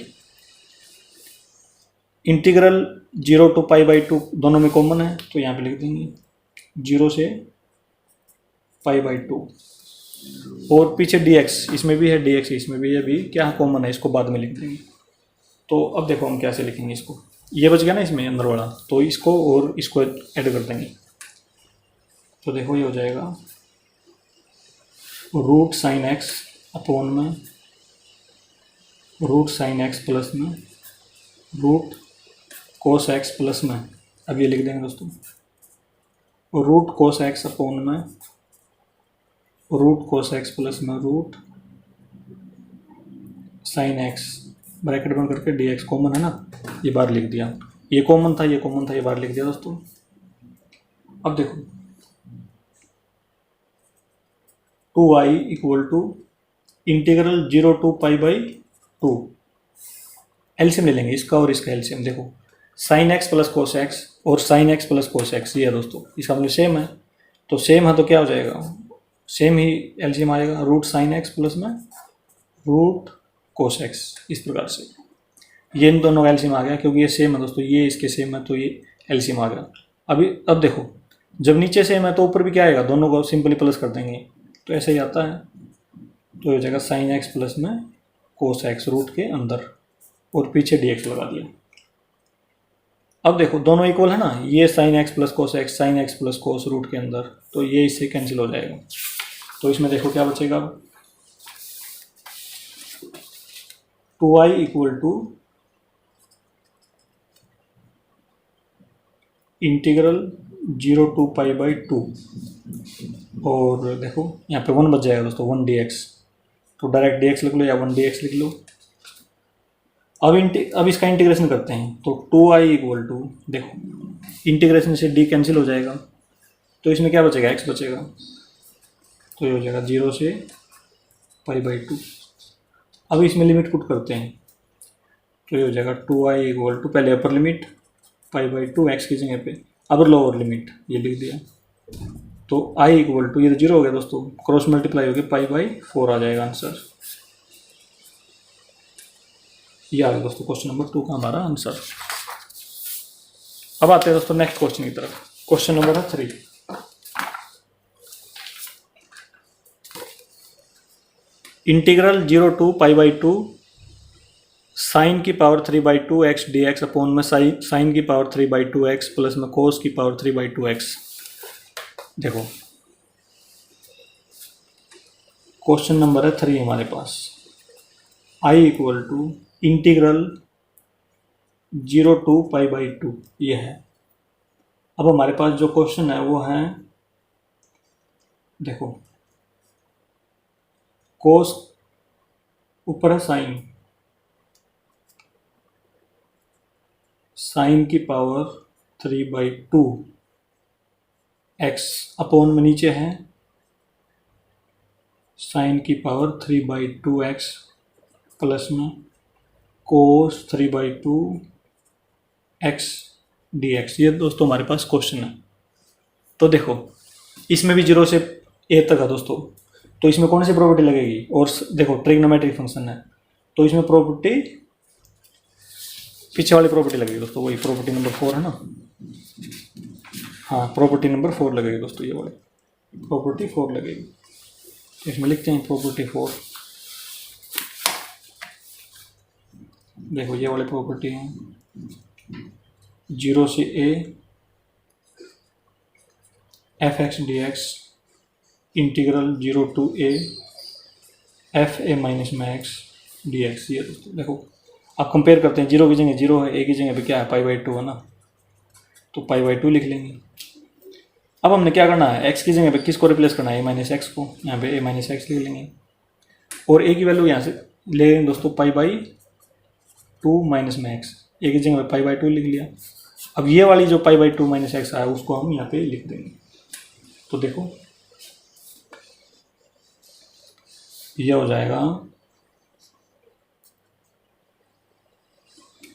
Integral 0 to pi by two दोनों में कॉमन है, तो यहाँ पे लिख देंगे 0 से पाई बाई टू, और पीछे dx इसमें भी है, dx इसमें भी है, अभी क्या कॉमन है इसको बाद में लिख देंगे। तो अब देखो हम कैसे लिखेंगे इसको, ये बच गया ना इसमें अंदर वाला, तो इसको और इसको ऐड कर देंगे। तो देखो ये हो जाएगा रूट साइन एक्स अपॉन में रूट साइन एक्स प्लस में रूट कोस एक्स प्लस में, अब ये लिख देंगे दोस्तों रूट कोस एक्स अपॉन में रूट कोस एक्स प्लस में रूट साइन एक्स, ब्रैकेट बंद करके डी एक्स कॉमन है ना, ये बार लिख दिया, ये कॉमन था, ये कॉमन था, ये बार लिख दिया दोस्तों। अब देखो 2i equal to integral 0 to pi by two, LCM ले लेंगे इसका और इसका एलसीएम। देखो sine x plus cos x और sine x plus cos x, ये है दोस्तों, इसका मतलब सेम है, तो सेम है तो क्या हो जाएगा, सेम ही एलसीएम आएगा, रूट साइन एक्स प्लस में रूट कोस एक्स, इस प्रकार से। ये इन दोनों का एलसीएम आ गया, क्योंकि ये सेम है दोस्तों, ये इसके सेम है, तो ये एलसीएम आ गया। अब देखो जब नीचे सेम है तो ऊपर भी क्या आएगा, दोनों को सिंपली प्लस कर देंगे, तो ऐसे ही आता है, तो हो जाएगा साइन एक्स प्लस में कोस एक्स रूट के अंदर, और पीछे डी एक्स लगा दिया। अब देखो दोनों इक्वल है ना, ये sine x plus cos x, sine x plus cos root के अंदर, तो ये इससे कैंसिल हो जाएगा। तो इसमें देखो क्या बचेगा, 2i equal to integral 0 to pi by two, और देखो यहाँ पे 1 बच जाएगा दोस्तों, 1 dx, तो डायरेक्ट dx लिख लो या 1 dx लिख लो। अब इसका इंटीग्रेशन करते हैं, तो 2i इक्वल टू, देखो इंटीग्रेशन से d कैंसिल हो जाएगा, तो इसमें क्या बचेगा, x बचेगा, तो ये हो जाएगा 0 से पाई बाई टू। अब इसमें लिमिट पुट करते हैं, तो ये हो जाएगा 2i इक्वल टू, पहले upper limit pi by two x की जगह पे, अब लोअर लिमिट ये लिख दिया, तो i इक्वल टू, ये तो 0 हो गया दोस्तों, क्रॉस मल्टीप्लाई हो गया, पाई बाई 4 आ जाएगा आंसर। ये आ गया दोस्तों क्वेश्चन नंबर 2 का हमारा आंसर। अब आते हैं दोस्तों नेक्स्ट क्वेश्चन की तरफ, question number 3। Integral 0 to pi by two sine की power 3 by two x d x upon में साइन की power 3 by two x plus में कोस की पावर 3 बाई टू एक्स। देखो क्वेश्चन नंबर है 3 हमारे पास, I equal to integral 0 to pi by two, ये है। अब हमारे पास जो क्वेश्चन है वो है देखो कोस ऊपर है साइन, साइन की पावर 3/2 एक्स अपॉन में नीचे है साइन की पावर 3/2 एक्स प्लस में कोस 3/2 एक्स डी एक्स। ये दोस्तों हमारे पास क्वेश्चन है। तो देखो इसमें भी 0 से a तक है दोस्तों, तो इसमें कौन सी प्रॉपर्टी लगेगी, और देखो ट्रिग्नोमेट्रिक फंक्शन है तो इसमें प्रॉपर्टी पीछे वाली प्रॉपर्टी लगेगी दोस्तों, वही प्रॉपर्टी नंबर 4 है ना। हाँ प्रॉपर्टी नंबर 4 लगेगी दोस्तों, ये वाली प्रॉपर्टी 4 लगेगी। तो इसमें लिखते हैं प्रॉपर्टी 4। देखो ये वाली प्रॉपर्टी है 0 से a f x d x integral 0 to a F a minus max D x. ये दोस्तों देखो आप कंपेयर करते हैं, 0 की जगह 0 है, a की जगह पे क्या है π/2 है ना, तो π/2 लिख लेंगे। अब हमने क्या करना है, x की जगह पे किसको रिप्लेस करना है, a माइनस एक्स को, यहाँ पे a माइनस एक्स लिख लेंगे और a की वैल्यू यहाँ से ले लेंगे दोस्तों π/2 माइनस मैक्स, a की जगह पे π/2 लिख लिया। अब ये वाली जो π/2 माइनस एक्स आया उसको हम यहाँ पे लिख देंगे। तो देखो ये हो जाएगा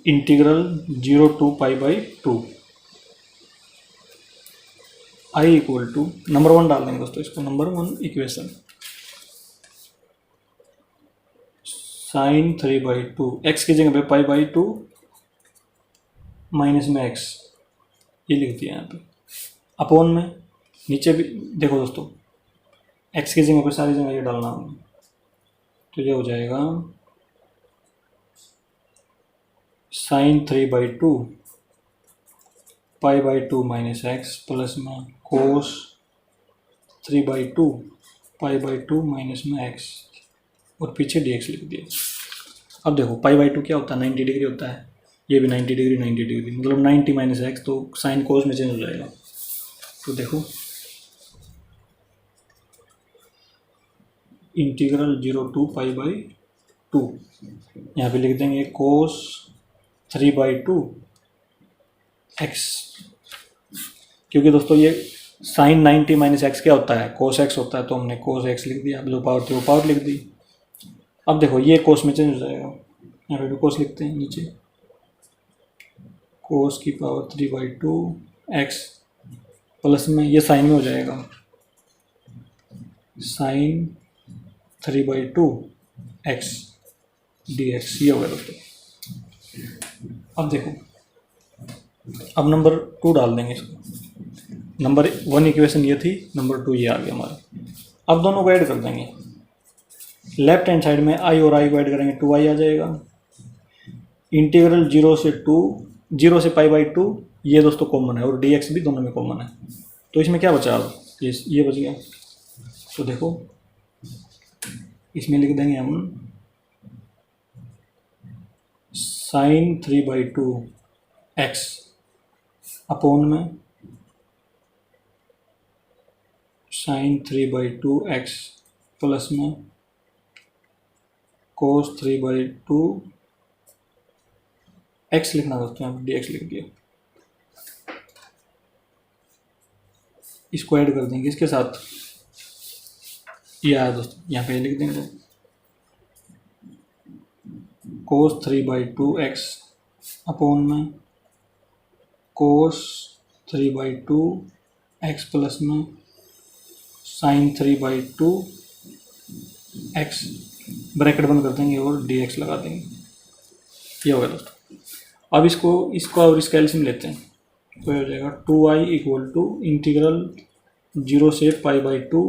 integral 0 to π/2 I equal to number 1 डाल देंगे दोस्तों, इसको नंबर 1 इक्वेशन साइन 3/2 एक्स की जगह पे π/2 माइनस में एक्स ये लिख दिया यहाँ पे, अपॉन में नीचे भी देखो दोस्तों एक्स की जगह पे सारी जगह ये डालना होगा, तो ये हो जाएगा साइन 3/2 π/2 माइनस एक्स प्लस में कोस 3/2 π/2 माइनस में एक्स और पीछे dx लिख दिया। अब देखो π/2 क्या होता है, 90 डिग्री होता है, ये भी 90 डिग्री 90 डिग्री मतलब 90 माइनस एक्स, तो साइन कोस में चेंज हो जाएगा। तो देखो इंटीग्रल 0 to π/2 यहाँ पे लिख देंगे कोस 3/2 एक्स, क्योंकि दोस्तों ये साइन 90 माइनस एक्स क्या होता है, कोस एक्स होता है, तो हमने कोस एक्स लिख दिया, जो पावर थी वो पावर लिख दी। अब देखो ये कोस में चेंज हो जाएगा, यहाँ पे भी कोस लिखते हैं नीचे, कोस की पावर 3/2 एक्स प्लस में ये साइन में हो जाएगा साइन 3/2 एक्स डी एक्स, ये होगा दोस्तों। अब देखो अब नंबर 2 डाल देंगे इसको, नंबर 1 इक्वेशन ये थी, नंबर 2 ये आ गया हमारा। अब दोनों को ऐड कर देंगे, लेफ्ट हैंड साइड में आई और आई को ऐड करेंगे 2i आ जाएगा, इंटीग्रल 0 से π/2 ये दोस्तों कॉमन है और dx भी दोनों में कॉमन है, तो इसमें क्या बचा, ये बच गया। तो देखो इसमें लिख देंगे हम साइन 3/2 एक्स अपॉन में साइन 3/2 एक्स प्लस में कोस 3/2 एक्स लिखना दोस्तों, यहाँ डी एक्स लिख दिया। इसको ऐड कर देंगे इसके साथ, ये आया दोस्तों, यहाँ पे लिख देंगे कोस 3/2 एक्स अपॉन में कोस 3/2 एक्स प्लस में साइन 3/2 एक्स, ब्रैकेट बंद कर देंगे और डी एक्स लगा देंगे, ये होगा दोस्तों। अब इसको और इसका एलसीएम लेते हैं, तो हो जाएगा 2i इक्वल टू इंटीग्रल 0 से π/2,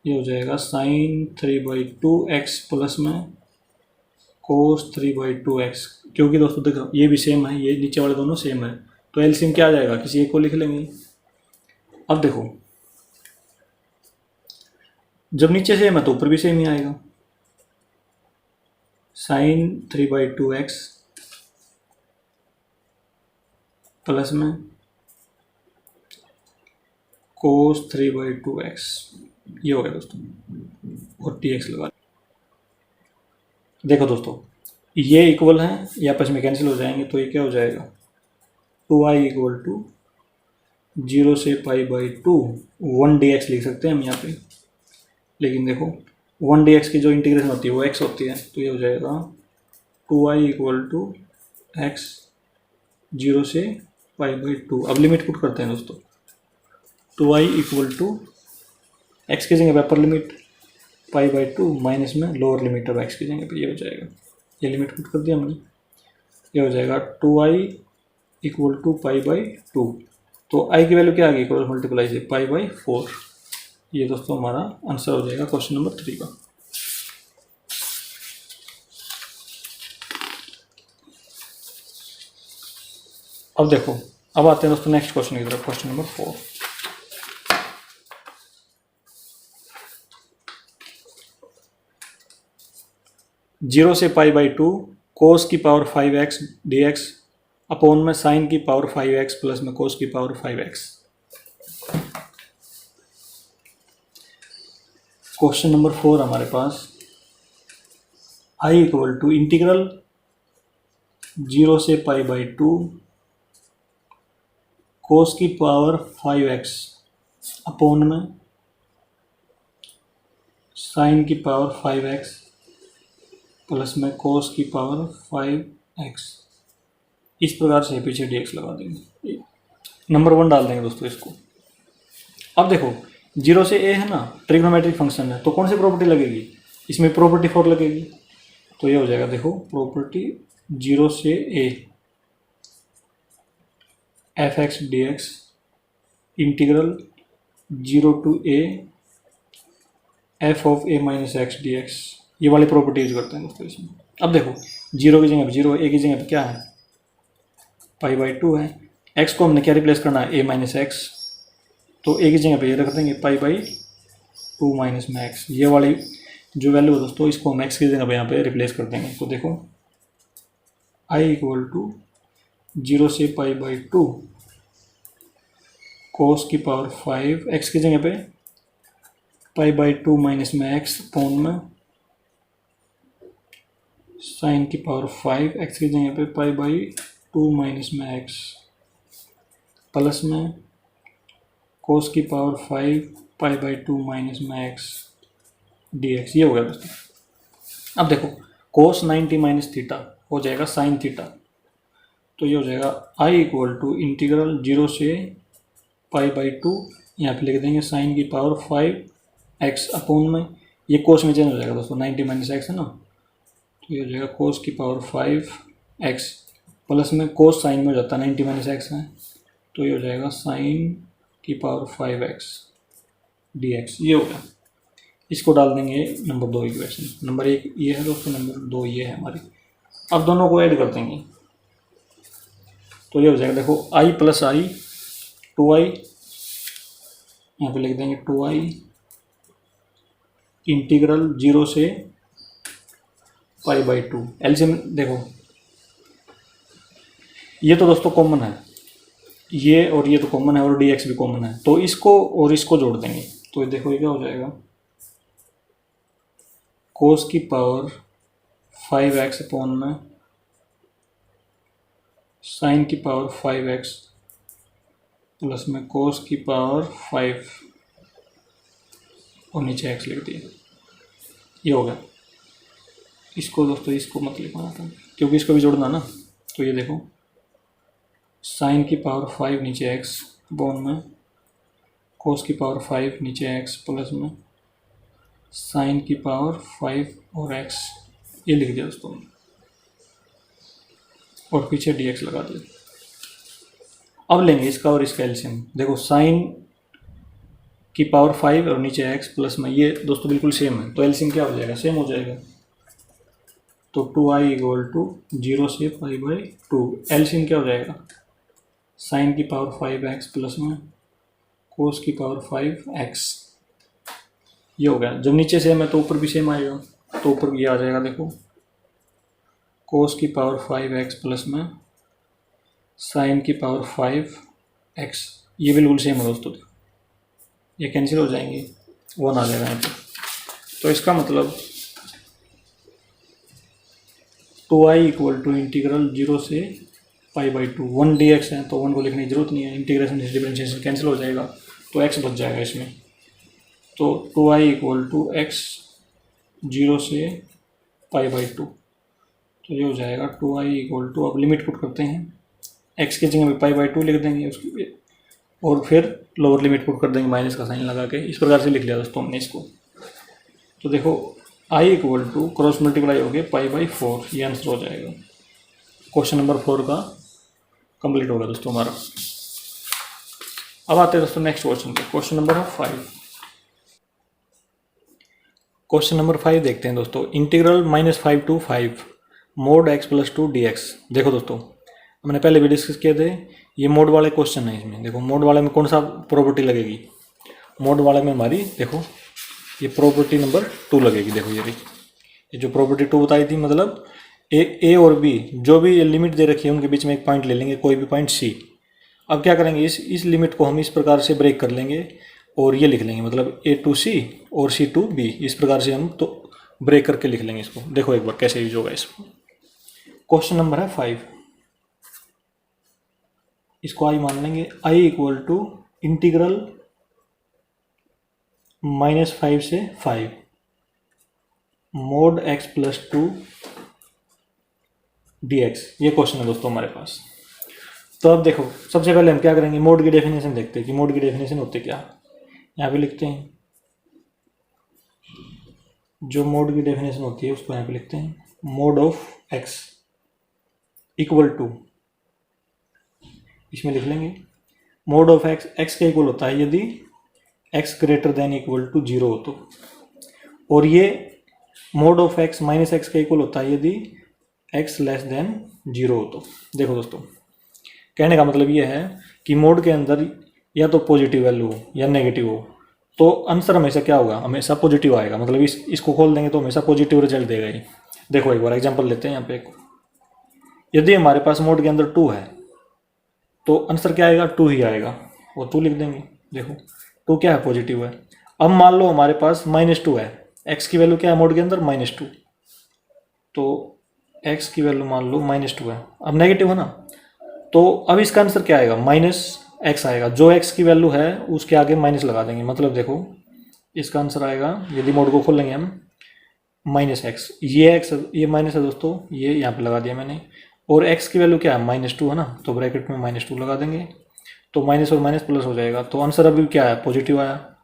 ये हो जाएगा साइन 3/2 एक्स प्लस में कोस 3/2 एक्स, क्योंकि दोस्तों देखो ये भी सेम है, ये नीचे वाले दोनों सेम है, तो एलसीएम क्या आ जाएगा, किसी एक को लिख लेंगे। अब देखो जब नीचे सेम है तो ऊपर भी सेम ही आएगा, साइन 3/2 एक्स प्लस में कोस 3/2x, ये हो गया दोस्तों, और dx लगा। देखो दोस्तों, ये इक्वल है, ये आपस में कैंसिल हो जाएंगे, तो ये क्या हो जाएगा, 2i इक्वल टू 0 से π/2 1 dx लिख सकते हैं हम यहाँ पे। लेकिन देखो 1 dx की जो इंटीग्रेशन होती है वो x होती है, तो ये हो जाएगा 2i इक्वल टू x 0 से π/2। अब लिमिट पुट करते हैं दोस्तों, 2i इक्वल टू x की जगह पे अपर लिमिट π/2 माइनस में लोअर लिमिट ऑफ x की जगह पे, ये हो जाएगा, ये लिमिट पुट कर दिया हमने, ये हो जाएगा 2i इक्वल टू π/2। तो i की वैल्यू क्या आ गई, क्रॉस मल्टीप्लाई से π/4। ये दोस्तों हमारा आंसर हो जाएगा क्वेश्चन नंबर 3 का। अब देखो, अब आते हैं दोस्तों नेक्स्ट क्वेश्चन की तरफ, क्वेश्चन नंबर 4। जीरो से π/2 कोस की पावर 5x dx अपॉन में साइन की पावर 5x प्लस में कोस की पावर 5x। क्वेश्चन नंबर 4 हमारे पास, i इक्वल टू इंटीग्रल 0 से π/2 कोस की पावर 5x अपॉन में साइन की पावर 5x प्लस में कोस की पावर 5x। इस प्रकार से पीछे dx लगा देंगे, नंबर 1 डाल देंगे दोस्तों इसको। अब देखो 0 से a है ना, ट्रिग्नोमेट्रिक फंक्शन है, तो कौन सी प्रॉपर्टी लगेगी, इसमें प्रॉपर्टी 4 लगेगी। तो ये हो जाएगा, देखो प्रॉपर्टी 0 से a f(x) dx integral 0 to a f of a minus x dx, ये वाली प्रॉपर्टी यूज करते हैं दोस्तों इसमें। अब देखो 0 की जगह पे 0, a की जगह पे क्या है, π/2 है, x को हमने क्या रिप्लेस करना है, a माइनस एक्स, तो a की जगह पे ये रख देंगे π/2 माइनस में x। ये वाली जो वैल्यू है दोस्तों, इसको हम x की जगह पे यहाँ पे रिप्लेस कर देंगे। तो देखो i इक्वल टू 0 से π/2 कोस की पावर 5 x की जगह पे π/2 माइनस में x अपॉन में साइन की पावर 5 x की जगह पे π/2 माइनस में x प्लस में कोस की पावर 5 π/2 माइनस में x dx। ये हो गया दोस्तों। अब देखो कोस 90 माइनस थीटा हो जाएगा साइन थीटा, तो ये हो जाएगा i इक्वल टू इंटीग्रल 0 से π/2, यहाँ पे लिख देंगे साइन की पावर 5x अपॉन में, ये कोस में चेंज हो जाएगा दोस्तों, 90 माइनस एक्स है ना, तो ये हो जाएगा कोस की पावर 5x प्लस में कोस साइन में हो जाता है 90 माइनस एक्स है, तो ये हो जाएगा साइन की पावर 5x dx। ये हो गया, इसको डाल देंगे नंबर 2 इक्वेशन। नंबर 1 ये है दोस्तों, नंबर 2 ये है हमारी। अब दोनों को ऐड कर देंगे, तो ये हो जाएगा, देखो i प्लस i 2i, यहाँ पे लिख देंगे 2i इंटीग्रल 0 से π/2। एलसीएम देखो, ये तो दोस्तों कॉमन है, ये और ये तो कॉमन है और dx भी कॉमन है, तो इसको और इसको जोड़ देंगे। तो देखो ये क्या हो जाएगा, कोस की पावर 5x अपॉन में साइन की पावर 5x प्लस में कोस की पावर 5 और नीचे x लिख दिया। ये हो गया। इसको दोस्तों इसको मत लिखना था क्योंकि इसको भी जोड़ना ना, तो ये देखो साइन की पावर 5 नीचे x अपॉन में कोस की पावर 5 नीचे x प्लस में साइन की पावर 5 और x, ये लिख दिया दोस्तों, और पीछे dx लगा दिया। अब लेंगे इसका और इसका एलसीएम। देखो साइन की पावर 5 और नीचे x प्लस में, ये दोस्तों बिल्कुल सेम है, तो एलसीएम क्या हो जाएगा, सेम हो जाएगा। तो 2i इक्वल टू 0 से π/2, एलसीएम क्या हो जाएगा, साइन की पावर 5x प्लस में कोस की पावर 5x। ये हो गया। जब नीचे सेम है तो ऊपर भी सेम आएगा, तो ऊपर ये आ जाएगा, देखो कोस की पावर 5x प्लस में साइन की पावर 5x, ये बिल्कुल सेम है दोस्तों। ये कैंसिल हो जाएंगे, 1 आ जाएगा यहाँ पे। तो इसका मतलब 2i इक्वल टू इंटीग्रल 0 से π/2, 1 dx है तो 1 को लिखने की जरूरत नहीं है, इंटीग्रेशन से डिफरेंशिएशन कैंसिल हो जाएगा तो x बच जाएगा इसमें। तो 2i इक्वल टू x 0 से π/2, तो ये हो जाएगा 2i इक्वल टू, अब लिमिट पुट करते हैं, x की जगह में π/2 लिख देंगे उसकी, और फिर लोअर लिमिट पुट कर देंगे माइनस का साइन लगा के। इस प्रकार से लिख लिया दोस्तों हमने इसको। तो देखो i equal to cross multiply हो गया π/4, ये आंसर हो जाएगा। क्वेश्चन नंबर 4 का कंप्लीट होगा दोस्तों हमारा। अब आते हैं दोस्तों नेक्स्ट क्वेश्चन पे, क्वेश्चन नंबर 5। क्वेश्चन नंबर 5 देखते हैं दोस्तों, integral -5 to 5 mode x + 2 dx। देखो दोस्तों हमने पहले भी डिस्कस किए थे, ये मोड वाले क्वेश्चन है। इसमें देखो मोड वाले में कौन सा प्रॉपर्टी लगेगी, मोड वाले में हमारी देखो ये प्रॉपर्टी नंबर 2 लगेगी। देखो ये जो प्रॉपर्टी 2 बताई थी, मतलब ए और बी जो भी लिमिट दे रखी है उनके बीच में एक पॉइंट ले लेंगे, कोई भी पॉइंट सी। अब क्या करेंगे, इस लिमिट को हम इस प्रकार से ब्रेक कर लेंगे और ये लिख लेंगे, मतलब a to c और c to b, इस प्रकार से हम तो ब्रेक करके लिख लेंगे इसको। देखो एक बार कैसे यूज होगा इसको। क्वेश्चन नंबर है 5, इसको i मान लेंगे, i इक्वल टू इंटीग्रल -5 से 5 मोड x + 2 dx, ये क्वेश्चन है दोस्तों हमारे पास। तो अब देखो सबसे पहले हम क्या करेंगे, मोड की डेफिनेशन देखते हैं कि मोड की डेफिनेशन होती क्या। यहाँ पे लिखते हैं, जो मोड की डेफिनेशन होती है उसको यहाँ पे लिखते हैं, mod of x equal to, इसमें लिख लेंगे मोड ऑफ x, x का इक्वल होता है यदि x greater than equal to 0 हो तो, और ये mod of x minus x का इक्वल होता है यदि x लेस देन 0 हो तो। देखो दोस्तों कहने का मतलब ये है कि मोड के अंदर या तो पॉजिटिव वैल्यू हो या नेगेटिव हो, तो आंसर हमेशा क्या होगा, हमेशा पॉजिटिव आएगा। मतलब इसको खोल देंगे तो हमेशा पॉजिटिव रिजल्ट देगा ही। देखो एक बार एग्जांपल लेते हैं यहाँ पे, यदि हमारे पास मोड के अंदर 2 है तो आंसर क्या आएगा, 2 ही आएगा, वो 2 लिख देंगे। देखो 2 क्या है, पॉजिटिव है। अब मान लो हमारे पास -2 है, x की वैल्यू क्या है मोड के अंदर, -2, तो x की वैल्यू मान लो -2 है, अब नेगेटिव है ना, तो अब इसका आंसर क्या आएगा, -x आएगा। जो x की वैल्यू है उसके आगे माइनस लगा देंगे, मतलब देखो इसका आंसर आएगा, यदि मोड को खोलेंगे हम, -x, ये x ये माइनस है दोस्तों, ये यहाँ पे लगा दिया मैंने, और x की वैल्यू क्या है, -2 है ना, तो ब्रैकेट में -2 लगा देंगे, तो माइनस और माइनस प्लस हो जाएगा। तो आंसर अभी क्या है, पॉजिटिव आया,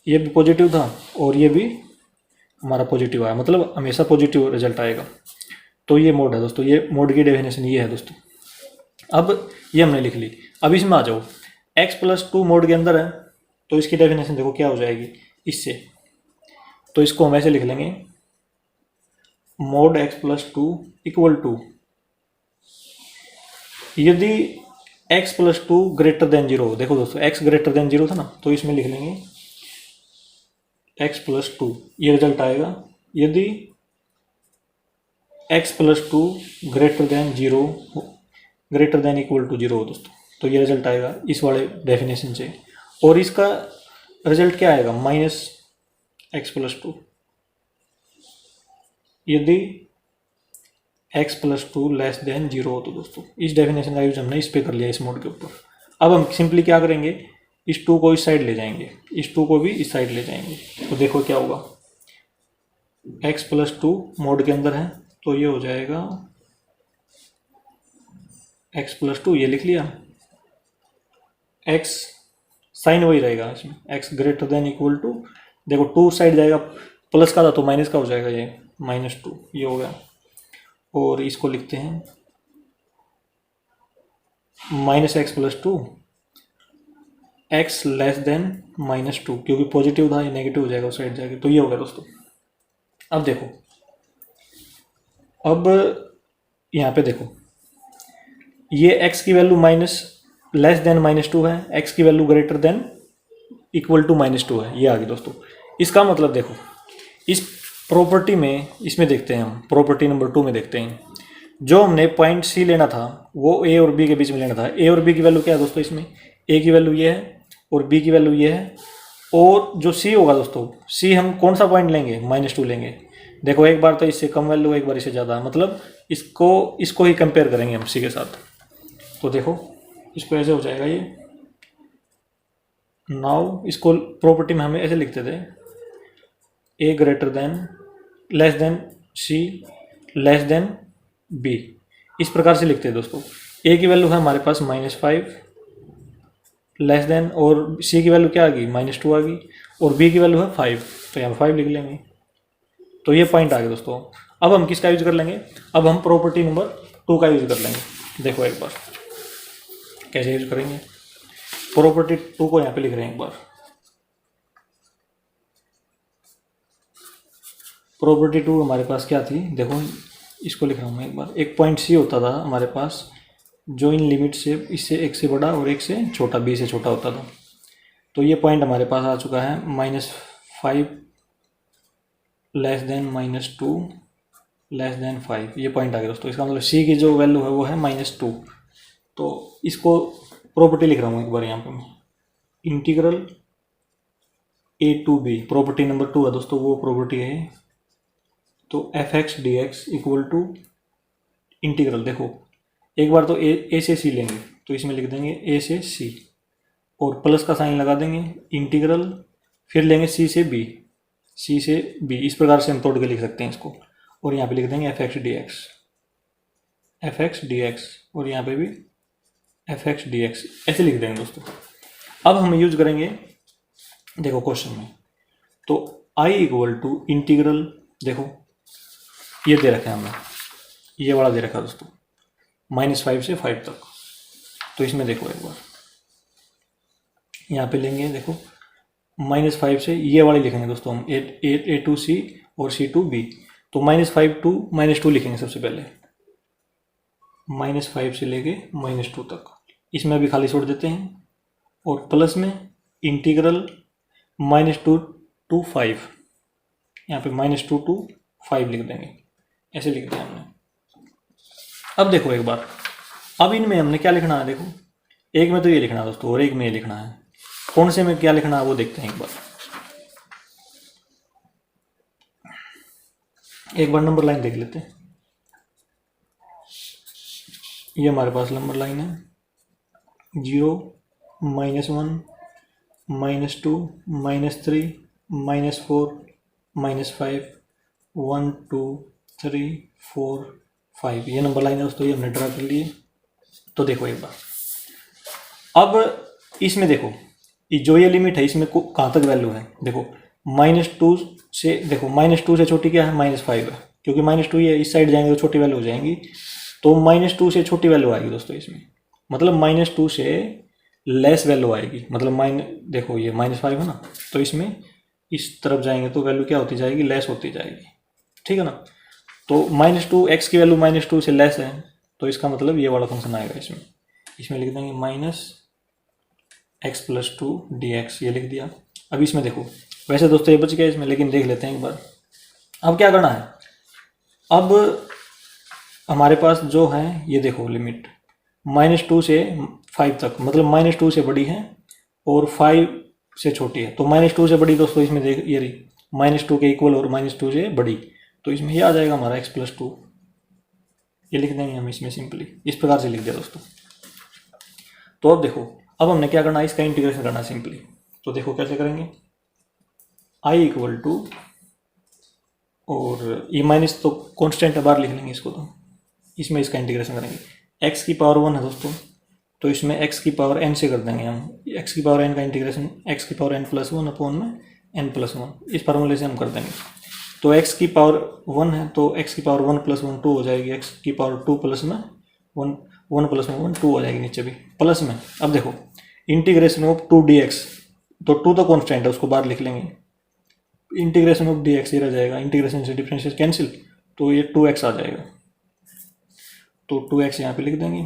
ये भी पॉजिटिव था और ये भी हमारा पॉजिटिव आया, मतलब हमेशा पॉजिटिव रिजल्ट आएगा। तो ये मोड है दोस्तों, ये मोड की डेफिनेशन ये है दोस्तों। अब ये हमने लिख ली, अब इसमें आ जाओ, x + 2 मोड के अंदर है तो इसकी डेफिनेशन देखो क्या हो जाएगी इससे, तो इसको हम ऐसे लिख लेंगे, मोड x + 2 इक्वल टू, यदि x + 2 ग्रेटर देन 0, देखो दोस्तों x ग्रेटर देन 0 था ना, तो इसमें लिख लेंगे x + 2, ये रिजल्ट आएगा। यदि x + 2 greater than 0, greater than equal to 0 हो दोस्तों, तो ये रिजल्ट आएगा इस वाले डेफिनेशन से। और इसका रिजल्ट क्या आएगा, -x + 2, यदि x + 2 लेस देन 0 हो तो दोस्तों। इस डेफिनेशन का यूज हमने इस पे कर लिया, इस मोड के ऊपर। अब हम सिंपली क्या करेंगे, इस 2 को इस साइड ले जाएंगे, इस 2 को भी इस साइड ले जाएंगे, तो देखो क्या होगा, x + 2 मोड के अंदर है तो ये हो जाएगा x + 2, ये लिख लिया, x साइन वही रहेगा इसमें, x greater than equal to, देखो 2 साइड जाएगा, प्लस का था तो माइनस का हो जाएगा, ये -2 ये हो गया। और इसको लिखते हैं -x + 2 x लेस देन -2, क्योंकि पॉजिटिव था ये नेगेटिव हो जाएगा उस साइड जाएगा, तो ये हो गया दोस्तों। अब देखो, अब यहाँ पे देखो, ये x की वैल्यू लेस देन -2 है, x की value greater than equal to -2 है, ये आ गई दोस्तों। इसका मतलब देखो, इस प्रॉपर्टी में, इसमें देखते हैं हम, प्रॉपर्टी नंबर 2 में देखते हैं, जो हमने पॉइंट सी लेना था वो a और b के बीच में लेना था। a और b की वैल्यू क्या है दोस्तों, इसमें a की वैल्यू ये है और b की वैल्यू ये है, और जो सी होगा दोस्तों, सी हम कौन सा पॉइंट लेंगे, -2 लेंगे। देखो एक बार तो इससे कम वैल्यू, एक बार इससे ज़्यादा, मतलब इसको ही कंपेयर करेंगे हम सी के साथ। तो देखो इसको ऐसे हो जाएगा ये। नाउ इसको प्रॉपर्टी में हमें ऐसे लिखते थे, ए ग्रेटर देन, लेस देन सी, लेस देन बी, इस प्रकार से लिखते हैं दोस्तों। ए की वैल्यू है हमारे पास -5, लेस देन, और सी की वैल्यू क्या आ गई, -2 आ गई, और बी की वैल्यू है 5, तो यहाँ 5 लिख लेंगे। तो ये पॉइंट आ गया दोस्तों। अब हम किसका यूज कर लेंगे, अब हम प्रॉपर्टी नंबर 2 का यूज कर लेंगे। देखो एक बार कैसे यूज करेंगे, प्रॉपर्टी 2 को यहाँ पे लिख रहे हैं एक बार। प्रॉपर्टी 2 हमारे पास क्या थी, देखो इसको लिख रहा हूँ मैं एक बार। एक पॉइंट सी होता था हमारे पास, जो इन लिमिट से इससे एक से बड़ा और एक से छोटा, बी से छोटा होता था। तो ये पॉइंट हमारे पास आ चुका है -5 लेस देन -2 लेस देन 5, ये पॉइंट आ गया दोस्तों। इसका मतलब सी की जो वैल्यू है वो है -2। तो इसको प्रॉपर्टी लिख रहा हूँ एक बार यहाँ पे मैं, integral a to b, property number 2 है दोस्तों, वो प्रॉपर्टी है। तो f(x) dx equal to integral, देखो एक बार तो a से c लेंगे, तो इसमें लिख देंगे a से c और प्लस का साइन लगा देंगे, इंटीग्रल, फिर लेंगे c से b, c से b, इस प्रकार से हम तोड़ के लिख सकते हैं इसको। और यहाँ पे लिख देंगे f(x) dx और यहाँ पे भी f(x) dx, ऐसे लिख देंगे दोस्तों। अब हम यूज करेंगे, देखो क्वेश्चन में, तो i इक्वल टू इंटीग्रल, देखो ये दे रखा है हमने, ये वाला दे रखा है दोस्तों, -5 से 5 तक। तो इसमें देखो एक बार यहाँ पे लेंगे, देखो -5 से ये वाले लिखेंगे दोस्तों हम, a to c और c to b। तो -5 to -2 लिखेंगे सबसे पहले, -5 से लेके -2 तक, इसमें भी खाली छोड़ देते हैं। और प्लस में इंटीग्रल -2 to 5, यहाँ पे -2 to 5 लिख देंगे, ऐसे लिख दिया हमने। अब देखो एक बार, अब इनमें हमने क्या लिखना है, देखो एक में तो ये लिखना है दोस्तों और एक में ये लिखना है। कौन से में क्या लिखना है वो देखते हैं एक बार नंबर लाइन देख लेते हैं। ये हमारे पास नंबर लाइन है 0, -1, -2, -3, -4, -5, 1, 2, 3, 4, 5, ये नंबर लाइन है दोस्तों, ये हमने ड्रा कर लिए। तो देखो एक बार, अब इसमें देखो जो ये लिमिट है इसमें कहाँ तक वैल्यू है, देखो -2 से, देखो -2 से छोटी क्या है, -5 है, क्योंकि -2 ये इस साइड जाएंगे तो छोटी वैल्यू हो जाएंगी। तो -2 से छोटी वैल्यू आएगी दोस्तों इसमें, मतलब -2 से लेस वैल्यू आएगी, मतलब देखो ये -5 है ना, तो इसमें इस तरफ जाएंगे तो वैल्यू क्या होती जाएगी, लेस होती जाएगी, ठीक है ना। तो -2, x की वैल्यू -2 से लेस है, तो इसका मतलब ये वाला फंक्शन आएगा इसमें लिख देंगे -x+2 dx, ये लिख दिया। अब इसमें देखो, वैसे दोस्तों ये बच गया इसमें, लेकिन देख लेते हैं एक बार। अब क्या करना है, अब हमारे पास जो है ये देखो लिमिट -2 से 5 तक, मतलब -2 से बड़ी है और 5 से छोटी है। तो -2 से बड़ी दोस्तों इसमें देख, ये रही -2 के इक्वल और -2 से बड़ी, तो इसमें ये आ जाएगा हमारा x+2, ये लिख देंगे हम इसमें सिंपली, इस प्रकार से लिख दिया दोस्तों। तो अब देखो, अब हमने क्या करना है, इसका इंटीग्रेशन करना है सिंपली। तो देखो कैसे करेंगे, i इक्वल टू, और ये माइनस तो कांस्टेंट है, बाहर लिख लेंगे इसको, तो इसमें इसका इंटीग्रेशन करेंगे। x की पावर 1 है दोस्तों, तो इसमें x की पावर n से कर देंगे हम, x की पावर n का इंटीग्रेशन x की पावर n+1 अपॉन में n+1, इस फार्मूले से हम कर देंगे। तो x की पावर 1 है, तो x की पावर 1 + 1 2 हो जाएगी, x की पावर 2 प्लस में 1 + 1 2 हो जाएगी, नीचे भी प्लस में। अब देखो इंटीग्रेशन ऑफ 2 dx, तो 2 तो कॉन्स्टेंट है, उसको बाहर लिख लेंगे, इंटीग्रेशन ऑफ dx ये रह जाएगा, इंटीग्रेशन से डिफरेंशियल कैंसिल, तो ये 2x आ जाएगा। तो 2x यहाँ पे लिख देंगे,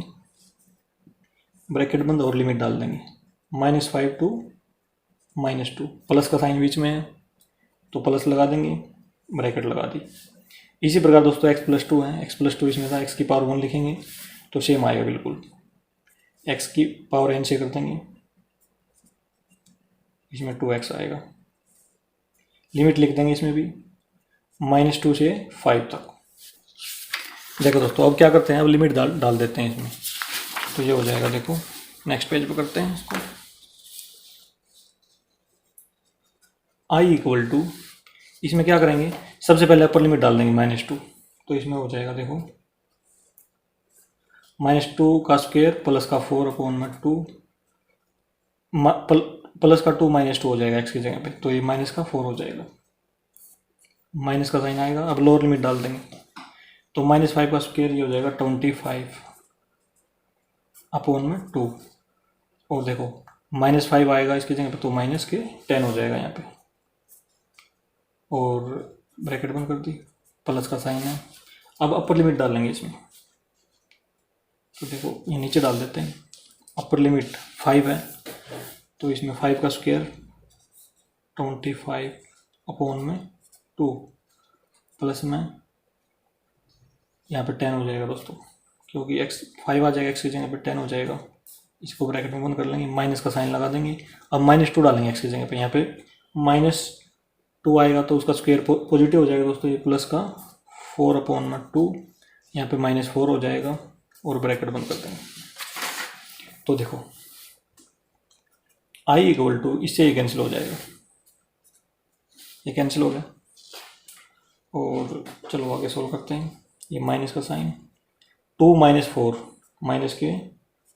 ब्रैकेट बंद और लिमिट डाल देंगे, -5 to -2, प्लस का साइन बीच में है तो प्लस लगा देंगे, ब्रैकेट लगा दी। इसी प्रकार दोस्तों x+2 है, x+2 इसमें था, x की पावर 1 लिखेंगे तो सेम आएगा बिल्कुल, x की पावर n से कर देंगे, इसमें 2x आएगा। लिमिट लिख देंगे इसमें भी -2 से 5 तक। देखो दोस्तों अब क्या करते हैं, अब लिमिट डाल देते हैं इसमें, तो ये हो जाएगा। देखो नेक्स्ट पेज पे करते हैं इसको। i इक्वल टू, इसमें क्या करेंगे, सबसे पहले अपर लिमिट डाल देंगे -2, तो इसमें हो जाएगा देखो -2 का स्क्वायर प्लस का 4/2 प्लस का 2 -2 हो जाएगा x की जगह पे, तो ये माइनस का 4 हो जाएगा, माइनस का साइन आएगा। अब लोअर लिमिट डाल देंगे, तो -5 का स्क्वायर ये हो जाएगा 25/2, और देखो -5 आएगा इसकी जगह पे, तो -10 हो जाएगा यहाँ पे, और ब्रैकेट बंद कर दी, प्लस का साइन है। अब अपर लिमिट डालेंगे इसमें, तो देखो ये नीचे डाल देते हैं। अपर लिमिट 5 है, तो इसमें 5 का स्क्वायर 25/2 प्लस में यहाँ पे 10 हो जाएगा दोस्तों, क्योंकि x 5 आ जाएगा, x की जगह पे 10 हो जाएगा। इसको ब्रैकेट में बंद कर लेंगे, माइनस का साइन लगा देंगे। अब -2 डालेंगे x की जगह पे, यहाँ पे -2 आएगा तो उसका स्क्वायर पॉजिटिव हो जाएगा दोस्तों, ये प्लस का 4/2, यहाँ पे -4 हो जाएगा, और ब्रैकेट बंद कर देंगे। तो देखो i इक्वल टू, इससे ये कैंसिल हो जाएगा, ये कैंसिल हो गया। और चलो आगे सोल्व करते हैं। ये माइनस का साइन, 2 - 4 माइनस के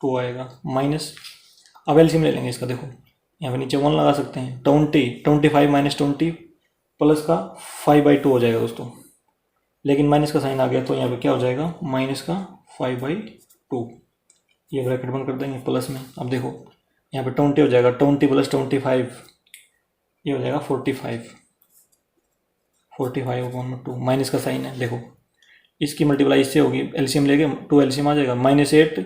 2 आएगा, माइनस, अब एलसीएम ले लेंगे इसका। देखो यहाँ पे नीचे 1 लगा सकते हैं, 25 - 20 प्लस का 5/2 हो जाएगा दोस्तों, लेकिन माइनस का साइन आ गया तो यहाँ पे क्या हो जाएगा, माइनस का 5/2, ये ब्रैकेट बंद कर देंगे प्लस में। अब देखो यहाँ पे 20 हो जाएगा, 20 + 25 ये हो जाएगा 45/2, माइनस का साइन है। देखो इसकी मल्टीप्लाई इससे होगी, एलसीएम लेके 2 एलसीएम आ जाएगा, -8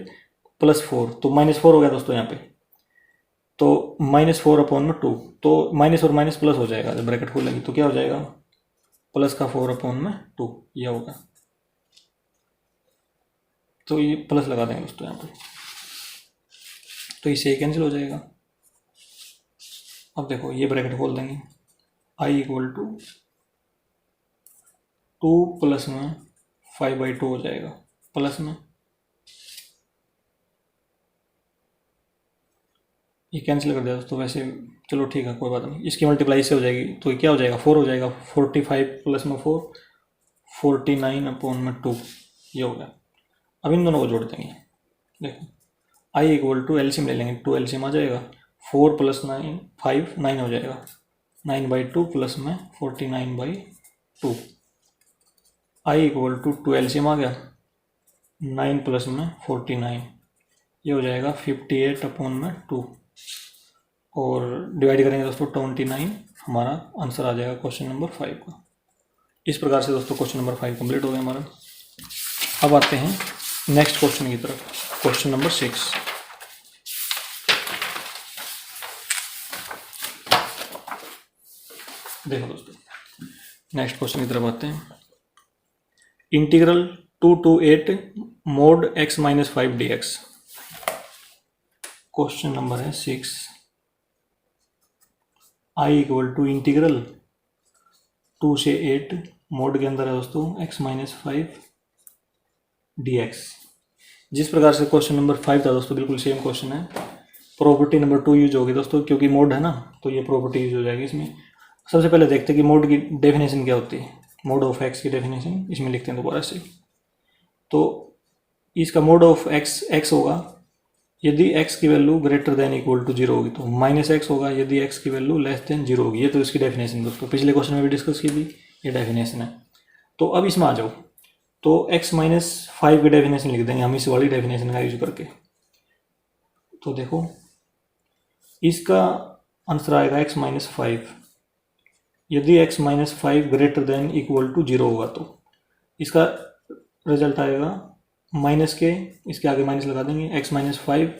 + 4, तो -4 हो गया दोस्तों यहाँ पे, तो -4/2, तो माइनस और माइनस प्लस हो जाएगा, जब ब्रैकेट खोलेंगे तो क्या हो जाएगा, प्लस का 4/2 ये होगा, तो ये प्लस लगा देंगे दोस्तों यहाँ पे, तो इससे कैंसिल हो जाएगा। अब देखो ये ब्रैकेट खोल देंगे, i इक्वल टू 2 प्लस में 5/2 हो जाएगा, प्लस में ये कैंसिल कर दिया दोस्तों, वैसे चलो ठीक है कोई बात नहीं, इसकी मल्टीप्लाई से हो जाएगी, तो ये क्या हो जाएगा, 4 हो जाएगा, 45 प्लस में 4 49/2 ये हो गया। अब इन दोनों को जोड़ देंगे। देखो i इक्वल टू, एलसीएम ले लेंगे, 2 एलसीएम आ जाएगा, 4 + 9 5 9 हो जाएगा, 9/2 प्लस में 49/2, i इक्वल टू 2 एलसीएम आ गया, 9 प्लस में 49 ये हो जाएगा 58/2, और डिवाइड करेंगे दोस्तों 29, हमारा आंसर आ जाएगा क्वेश्चन नंबर 5 का। इस प्रकार से दोस्तों क्वेश्चन नंबर 5 कंप्लीट हो गया हमारा। अब आते हैं नेक्स्ट क्वेश्चन की तरफ, क्वेश्चन नंबर 6। देखो दोस्तों नेक्स्ट क्वेश्चन की तरफ आते हैं। Integral 2 to 8 mod x - 5 dx, question number है 6। i इक्वल टू इंटीग्रल 2 से 8 मोड के अंदर है दोस्तों x - 5 dx। जिस प्रकार से क्वेश्चन नंबर 5 था दोस्तों, बिल्कुल सेम क्वेश्चन है। प्रॉपर्टी नंबर 2 यूज होगी दोस्तों, क्योंकि मोड है ना, तो ये प्रॉपर्टी यूज हो जाएगी इसमें। सबसे पहले देखते हैं कि मोड की डेफिनेशन क्या होती है। मोड ऑफ एक्स की डेफिनेशन इसमें लिखते हैं दोबारा से। तो इसका मोड ऑफ एक्स एक्स होगा यदि x की value greater than equal to 0 होगी, तो -x होगा यदि x की वैल्यू लेस देन 0 होगी। ये तो इसकी डेफिनेशन दोस्तों पिछले क्वेश्चन में भी डिस्कस की थी, ये डेफिनेशन है। तो अब इसमें आ जाओ, तो x - 5 की डेफिनेशन लिख देंगे हम इस वाली डेफिनेशन का यूज करके। तो देखो इसका आंसर आएगा x - 5 यदि x - 5 greater than equal to 0 होगा, तो इसका रिजल्ट आएगा माइनस के, इसके आगे माइनस लगा देंगे, x - 5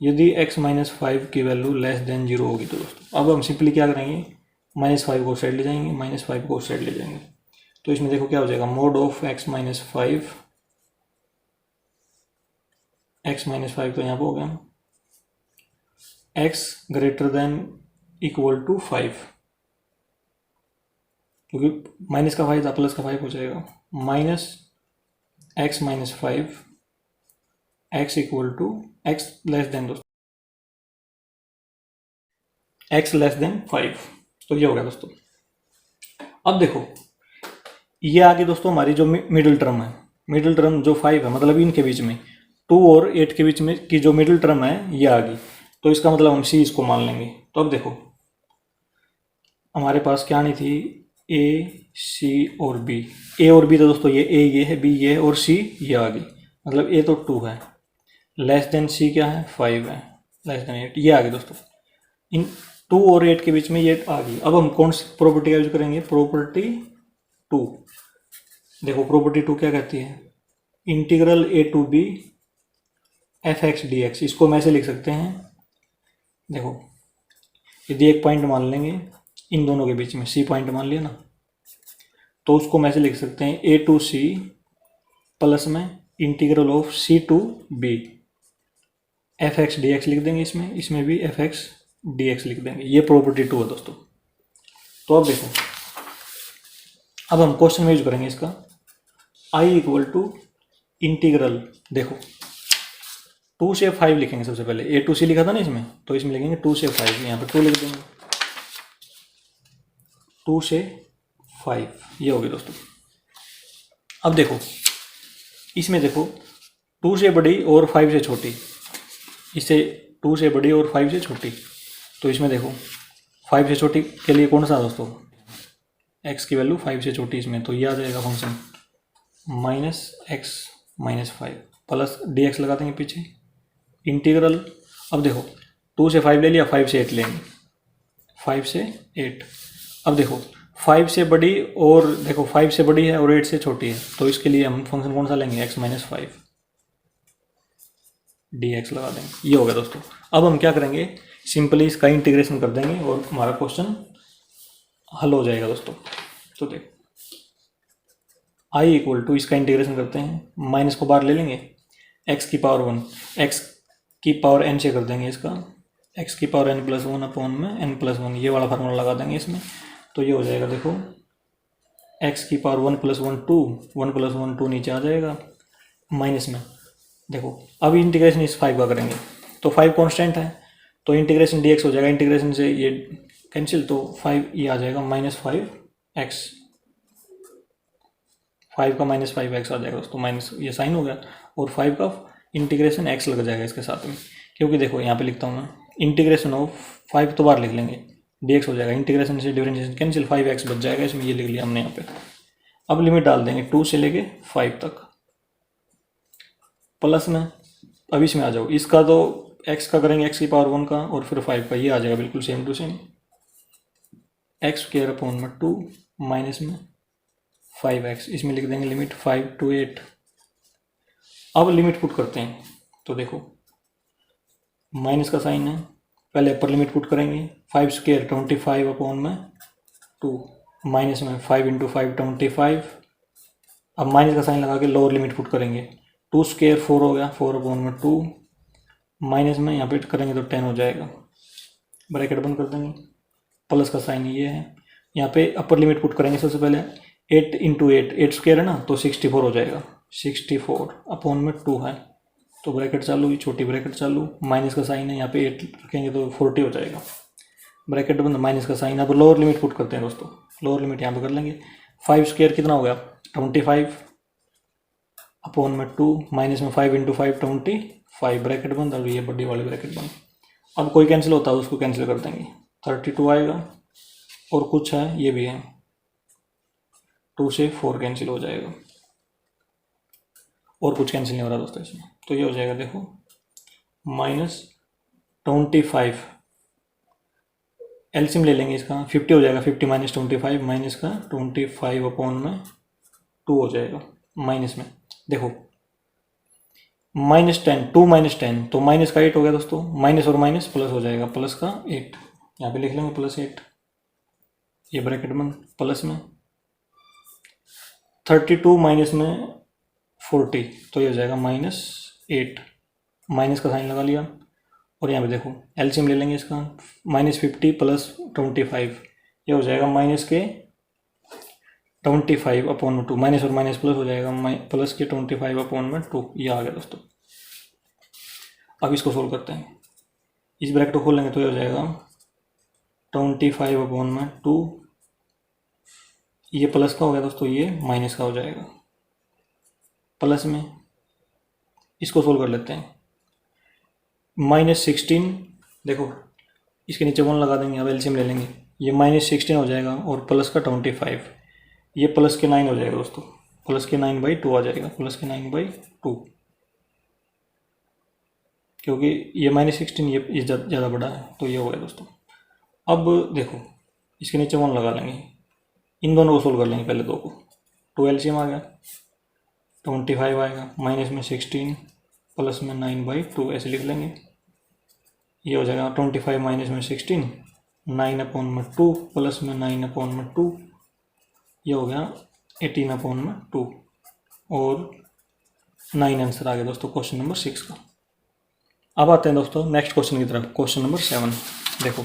यदि x - 5 की वैल्यू लेस देन 0 होगी। तो दोस्तों अब हम सिंपली क्या करेंगे, -5 को साइड ले जाएंगे, -5 को साइड ले जाएंगे। तो इसमें देखो क्या हो जाएगा, मोड ऑफ x - 5, x - 5 तो यहाँ पर हो गया, x greater than equal to 5, क्योंकि माइनस का 5 था प्लस का 5 हो जाएगा, minus x minus 5 x equal to x less than दोस्तों एक्स लेस देन 5। तो ये हो गया दोस्तों। अब देखो ये आगे दोस्तों हमारी जो मिडिल टर्म है, मिडिल टर्म जो 5 है मतलब इनके बीच में 2 और 8 के बीच में की जो मिडिल टर्म है ये आ गई, तो इसका मतलब हम सी इसको मान लेंगे। तो अब देखो हमारे पास क्या आनी थी, ए सी और बी, ए और बी तो दोस्तों ये है, बी ये है और सी ये आ गई, मतलब ए तो 2 है, लेस देन सी क्या है 5 है, लेस देन 8 ये आ गई दोस्तों। इन 2 और 8 के बीच में ये आ गई। अब हम कौन सी प्रॉपर्टी का यूज करेंगे, प्रॉपर्टी 2। देखो प्रॉपर्टी 2 क्या कहती है, integral a to b f x d x, इसको हम ऐसे लिख सकते हैं। देखो यदि एक पॉइंट मान लेंगे इन दोनों के बीच में, सी पॉइंट मान लिया ना, तो उसको हम ऐसे लिख सकते हैं ए टू सी प्लस में integral of c to b f x d x लिख देंगे, इसमें इसमें भी एफ एक्स डी एक्स लिख देंगे। ये प्रॉपर्टी 2 है दोस्तों। तो अब देखो अब हम क्वेश्चन में यूज करेंगे इसका, आई इक्वल टू इंटीग्रल, देखो 2 से 5 लिखेंगे सबसे पहले, ए टू सी लिखा था ना इसमें, तो इसमें लिखेंगे 2 से 5, यहाँ पे 2 लिख देंगे, 2 से 5 ये हो गया दोस्तों। अब देखो इसमें देखो 2 से बड़ी और 5 से छोटी, इससे 2 से बड़ी और 5 से छोटी, तो इसमें देखो 5 से छोटी के लिए कौन सा दोस्तों, x की वैल्यू 5 से छोटी इसमें, तो ये आ जाएगा function minus x minus 5 plus D x लगा देंगे पीछे इंटीग्रल। अब देखो 2 से 5 ले लिया, 5 से 8 लेंगे, 5 से 8। अब देखो 5 से बड़ी और देखो 5 से बड़ी है और 8 से छोटी है, तो इसके लिए हम फंक्शन कौन सा लेंगे, x माइनस 5 डी एक्स लगा देंगे। ये हो गया दोस्तों। अब हम क्या करेंगे, सिंपली इसका इंटीग्रेशन कर देंगे और हमारा क्वेश्चन हल हो जाएगा दोस्तों। तो देखो आई इक्वल टू, इसका इंटीग्रेशन करते हैं, माइनस को बाहर ले लेंगे, x की पावर 1 x की पावर n से कर देंगे इसका, x की पावर n प्लस 1 अपॉन में n प्लस 1, ये वाला फार्मूला लगा देंगे इसमें, तो ये हो जाएगा देखो x की पावर 1 प्लस 1 2, 1 प्लस 1 2 नीचे आ जाएगा माइनस में। देखो अब इंटीग्रेशन इस 5 का करेंगे, तो 5 कांस्टेंट है, तो इंटीग्रेशन dx हो जाएगा, इंटीग्रेशन से ये कैंसिल, तो 5 ये आ जाएगा माइनस 5x, 5 का माइनस 5x आ जाएगा दोस्तों, माइनस ये साइन हो गया, और 5 का इंटीग्रेशन x लग जाएगा इसके साथ में, क्योंकि देखो यहाँ पे लिखता हूँ मैं इंटीग्रेशन ऑफ 5 तो बाहर लिख लेंगे, dx हो जाएगा, इंटीग्रेशन से डिफरेंशिएशन कैंसिल, 5x बच जाएगा इसमें, ये लिख लिया हमने यहाँ पे। अब लिमिट डाल देंगे 2 से लेके 5 तक, प्लस में अब इसमें आ जाओ, इसका तो x का करेंगे x की पावर 1 का और फिर 5 का, ये आ जाएगा बिल्कुल same to same, x square upon में 2 माइनस में 5x, इसमें लिख देंगे लिमिट 5 to 8। अब लिमिट पुट करते हैं, तो देखो माइनस का साइन है, पहले अपर लिमिट पुट करेंगे, 5 स्क्वायर 25 अपॉन में 2 माइनस में 5 इंटू 5 25। अब माइनस का साइन लगा के लोअर लिमिट पुट करेंगे, 2 स्क्वायर 4 हो गया, 4 अपॉन में 2 माइनस में यहाँ पे करेंगे तो 10 हो जाएगा, ब्रैकेट बंद कर देंगे, प्लस का साइन ये है, यहाँ पे अपर लिमिट पुट करेंगे सबसे पहले 8 इंटू 8, 8 स्क्वायर है ना, तो 64 हो जाएगा, 64 अपॉन में 2 है, तो ब्रैकेट चालू, छोटी ब्रैकेट चालू, माइनस का साइन है, यहाँ पे 8 रखेंगे तो 40 हो जाएगा, ब्रैकेट बंद, माइनस का साइन। अब लोअर लिमिट पुट करते हैं दोस्तों, लोअर लिमिट यहाँ पे कर लेंगे, 5 स्क्वायर कितना हो गया 25 अपॉन में 2 माइनस में 5 इंटू 5 25, ब्रैकेट बंद, और ये बड़ी वाली ब्रैकेट बंद। अब कोई कैंसिल होता है उसको कैंसिल कर देंगे, 32 आएगा, और कुछ है ये भी है, 2 से 4 कैंसिल हो जाएगा, और कुछ कैंसिल नहीं हो रहा दोस्तों इसमें, तो ये हो जाएगा देखो -25, एलसीएम ले लेंगे इसका, 50 हो जाएगा, 50 माइनस 25 माइनस का 25 अपॉन में 2 हो जाएगा, माइनस में देखो -10, 2 माइनस 10 तो माइनस का 8 हो गया दोस्तों, माइनस और माइनस प्लस हो जाएगा, प्लस का 8, यहाँ पे लिख लेंगे +8, ये ब्रैकेट बंद, प्लस में 32 माइनस में 40, तो ये हो जाएगा -8, माइनस का साइन लगा लिया, और यहाँ पे देखो एलसीएम ले लेंगे इसका, -50 + 25, ये हो जाएगा -25/2, माइनस और माइनस प्लस हो जाएगा, +25/2, ये आ गया दोस्तों। अब इसको सोल्व करते हैं, इस ब्रैकेट को खोलेंगे तो ये हो जाएगा 25/2, ये प्लस का हो गया दोस्तों, ये माइनस का हो जाएगा, प्लस में इसको सोल्व कर लेते हैं, -16, देखो इसके नीचे 1 लगा देंगे, अब एलसीएम ले लेंगे, ये -16 हो जाएगा और प्लस का 25, ये प्लस के 9 हो जाएगा दोस्तों, प्लस के 9/2 आ जाएगा, प्लस के 9/2, क्योंकि ये -16 ये ज़्यादा बड़ा है, तो ये हो गया दोस्तों। अब देखो इसके नीचे 1 लगा लेंगे, इन दोनों को सोल्व कर लेंगे पहले, दो को, 2 एलसीएम आ गया, 25 आएगा, माइनस में 16 प्लस में 9/2, ऐसे लिख लेंगे, ये हो जाएगा 25 माइनस में 16, 9/2 प्लस में 9/2, ये हो गया 18/2, और 9 आंसर आ गया दोस्तों क्वेश्चन नंबर 6 का। अब आते हैं दोस्तों नेक्स्ट क्वेश्चन की तरफ, क्वेश्चन नंबर 7। देखो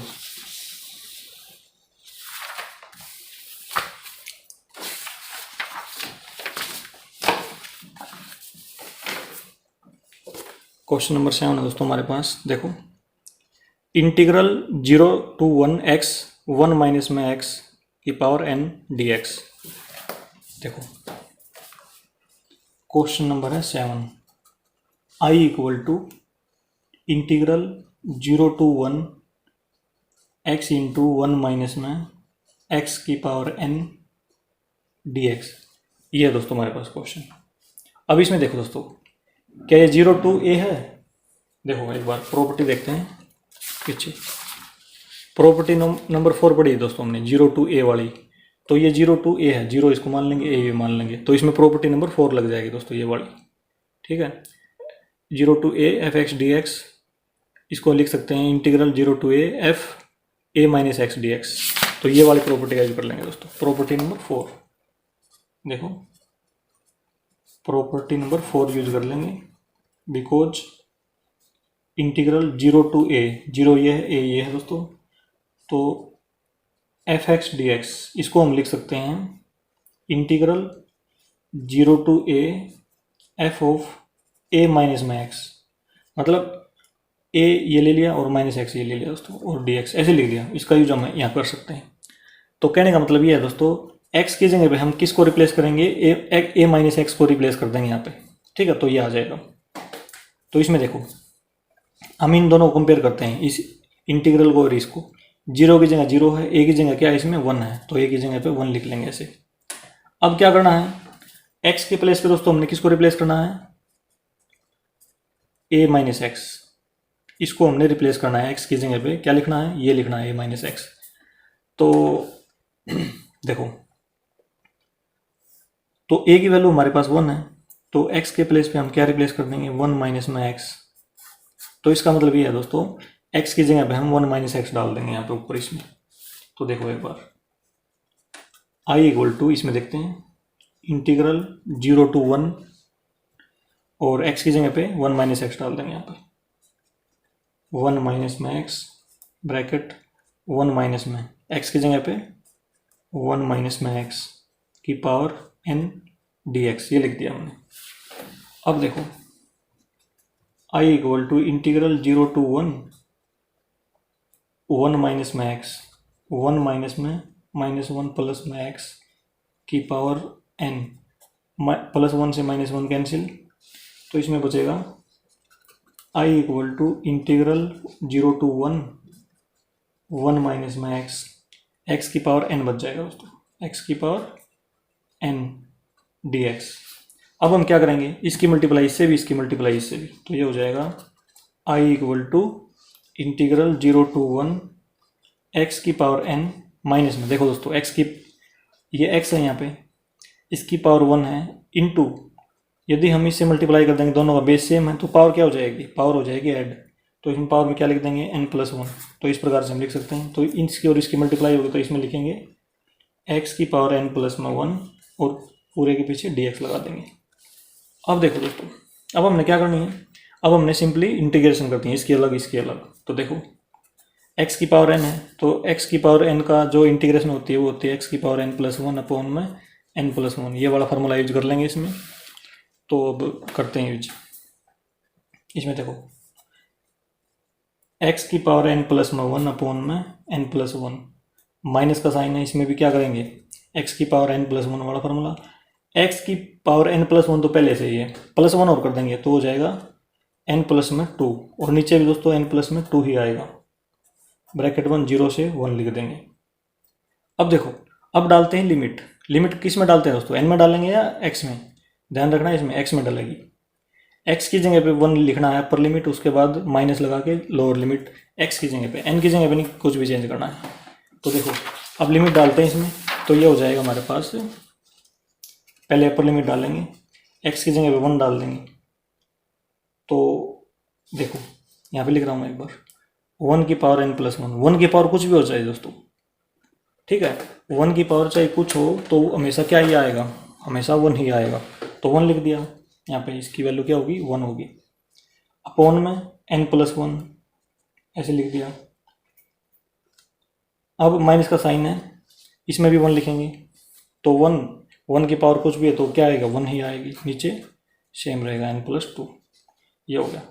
क्वेश्चन नंबर 7 है दोस्तों हमारे पास, देखो इंटीग्रल 0 to 1x 1 माइनस में x की पावर n dx। देखो क्वेश्चन नंबर है 7, i = integral 0 to 1 x × 1 minus में x की पावर n dx, ये है दोस्तों हमारे पास क्वेश्चन। अब इसमें देखो दोस्तों, क्या ये 0 to a है? देखो एक बार प्रॉपर्टी देखते हैं पीछे, प्रॉपर्टी नंबर 4 पढ़ी है दोस्तों हमने, 0 to a वाली, तो ये 0 to a है, 0 इसको मान लेंगे, a भी मान लेंगे, तो इसमें प्रॉपर्टी नंबर 4 लग जाएगी दोस्तों, ये वाली, ठीक है। 0 to a f(x) dx, इसको लिख सकते हैं integral 0 to a f a - x dx, तो ये वाली प्रॉपर्टी का यूज कर लेंगे दोस्तों, प्रॉपर्टी नंबर 4। देखो प्रॉपर्टी नंबर 4 यूज कर लेंगे, बिकॉज इंटीग्रल 0 to a, 0 ये है, a ये है दोस्तों, तो f(x) dx इसको हम लिख सकते हैं integral 0 to a f of a minus में x, मतलब a ये ले लिया और -x ये ले लिया दोस्तों, और dx ऐसे लिख दिया, इसका यूज हम यहाँ कर सकते हैं। तो कहने का मतलब ये है दोस्तों, x की जगह पे हम किसको रिप्लेस करेंगे, a माइनस एक्स को रिप्लेस कर देंगे यहाँ पे, ठीक है, तो ये आ जाएगा। तो इसमें देखो हम इन दोनों को कंपेयर करते हैं, इस इंटीग्रल को और इसको, 0 की जगह 0 है, a की जगह क्या है इसमें 1 है, तो a की जगह पे 1 लिख लेंगे ऐसे। अब क्या करना है, x के प्लेस पे दोस्तों हमने किसको रिप्लेस करना है, a माइनस एक्स, इसको हमने रिप्लेस करना है, x की जगह पे क्या लिखना है, ये लिखना है a माइनस एक्स। तो देखो, तो a की वैल्यू हमारे पास 1 है, तो x के प्लेस पे हम क्या रिप्लेस कर देंगे, 1 माइनस में x, तो इसका मतलब ये है दोस्तों, x की जगह पे हम 1 - x डाल देंगे यहाँ पे ऊपर इसमें। तो देखो एक बार, i = इसमें देखते हैं इंटीग्रल 0 to 1, और x की जगह पे 1 - x डाल देंगे यहाँ पे, 1 माइनस में x ब्रैकेट 1 माइनस में x की जगह पे 1 माइनस में x की पावर n dx, ये लिख दिया हमने। अब देखो i = इंटीग्रल 0 to 1 1 माइनस में x, 1 माइनस में -1 प्लस में x की पावर n, +1 से -1 कैंसिल, तो इसमें बचेगा i = इंटीग्रल 0 to 1 1 माइनस में x की पावर n बच जाएगा दोस्तों, x की पावर n dx। अब हम क्या करेंगे, इसकी मल्टीप्लाई इससे भी, इसकी मल्टीप्लाई इससे भी, तो ये हो जाएगा i = इंटीग्रल 0 to 1 x की पावर n माइनस में, देखो दोस्तों x की, ये x है यहाँ पे, इसकी पावर 1 है, इनटू यदि हम इससे मल्टीप्लाई कर देंगे, दोनों का बेस सेम है, तो पावर क्या हो जाएगी, पावर हो जाएगी ऐड, तो इसमें पावर में क्या लिख देंगे, n+1, तो इस प्रकार से हम लिख सकते हैं। तो इसकी और इसकी मल्टीप्लाई होगी, तो इसमें लिखेंगे x की पावर n+1 और पूरे के पीछे dx लगा देंगे। अब देखो दोस्तों, अब हमने क्या करनी है, अब हमने सिंपली इंटीग्रेशन करती है, इसकी अलग इसकी अलग। तो देखो x की पावर n है, तो x की पावर n का जो इंटीग्रेशन होती है वो होती है x की पावर n प्लस 1 अपॉन में n प्लस 1। ये वाला फार्मूला यूज कर लेंगे इसमें। तो अब करते हैं यूज। इसमें देखो x की पावर n प्लस में 1 अपॉन में n प्लस 1, माइनस का साइन है, इसमें भी क्या करेंगे x की पावर n प्लस 1 वाला फार्मूला। x की पावर n प्लस 1 तो पहले से ही है, प्लस 1 और कर देंगे तो हो जाएगा n प्लस में 2, और नीचे भी दोस्तों n प्लस में 2 ही आएगा। ब्रैकेट 1 0 से 1 लिख देंगे। अब देखो अब डालते हैं लिमिट। लिमिट किस में डालते हैं दोस्तों, n में डालेंगे या x में? ध्यान रखना है इसमें x में डालेगी। x की जगह पे 1 लिखना है अपर लिमिट, उसके बाद माइनस लगा के लोअर लिमिट x की जगह पे, n की जगह पे नहीं कुछ भी चेंज करना है। तो देखो अब लिमिट डालते हैं इसमें, तो ये हो जाएगा हमारे पास, पहले अपर लिमिट डालेंगे, x की जगह पे 1 डाल देंगे। तो देखो यहाँ पे लिख रहा हूँ मैं एक बार, 1 की पावर n प्लस 1, 1 की पावर कुछ भी हो जाए दोस्तों, ठीक है, 1 की पावर चाहे कुछ हो तो हमेशा क्या ही आएगा, हमेशा 1 ही आएगा। तो 1 लिख दिया, यहाँ पे इसकी वैल्यू क्या होगी 1 होगी, अपॉन में n प्लस 1 ऐसे लिख दिया। अब माइनस का साइन है, इसमें भी 1 लिखेंगे, तो 1 की पावर कुछ भी है तो क्या आएगा 1 ही आएगी, नीचे सेम रहेगा n प्लस 2, ये हो गया।